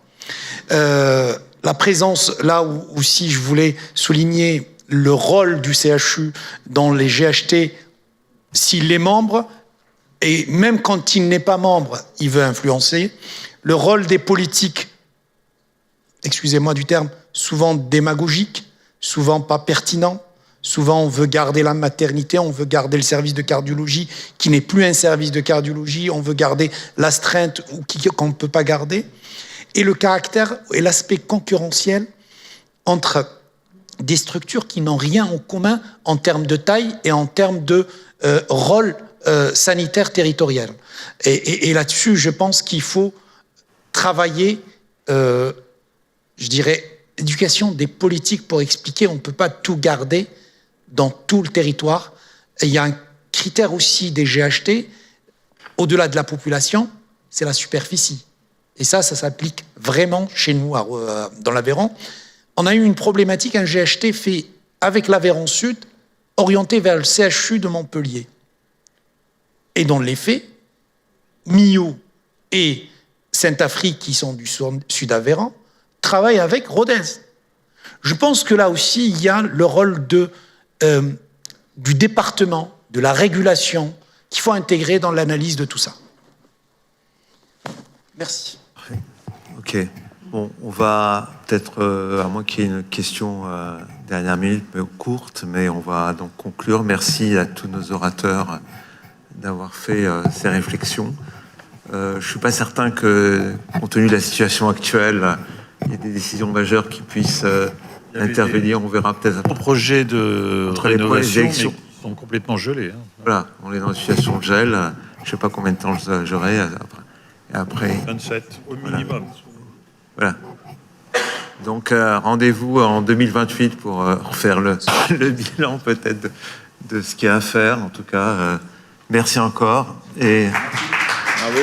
S9: La présence, là où aussi je voulais souligner le rôle du CHU dans les GHT, s'il est membre, et même quand il n'est pas membre, il veut influencer, le rôle des politiques, excusez-moi du terme, souvent démagogique, souvent pas pertinent. Souvent, on veut garder la maternité, on veut garder le service de cardiologie qui n'est plus un service de cardiologie, on veut garder l'astreinte qu'on ne peut pas garder. Et le caractère et l'aspect concurrentiel entre des structures qui n'ont rien en commun en termes de taille et en termes de rôle sanitaire territorial. Et là-dessus, je pense qu'il faut travailler je dirais, éducation des politiques pour expliquer. On ne peut pas tout garder dans tout le territoire. Et il y a un critère aussi des GHT, au-delà de la population, c'est la superficie. Et ça s'applique vraiment chez nous, dans l'Aveyron. On a eu une problématique, un GHT fait avec l'Aveyron Sud, orienté vers le CHU de Montpellier. Et dans les faits, Millau et Saint-Afrique, qui sont du Sud-Aveyron, travaillent avec Rodez. Je pense que là aussi, il y a le rôle du département, de la régulation, qu'il faut intégrer dans l'analyse de tout ça. Merci.
S1: Ok. Bon, on va peut-être, à moins qu'il y ait une question dernière minute, mais courte, mais on va donc conclure. Merci à tous nos orateurs d'avoir fait ces réflexions. Je ne suis pas certain que, compte tenu de la situation actuelle, il y ait des décisions majeures qui puissent intervenir. On verra peut-être.
S7: Un projet de rénovation qui sont complètement gelés. Hein.
S1: Voilà, on est dans une situation de gel. Je ne sais pas combien de temps j'aurai après.
S7: 27 au minimum.
S1: Voilà. Donc rendez-vous en 2028 pour refaire le bilan peut-être de ce qu'il y a à faire. En tout cas, merci encore et
S6: bravo.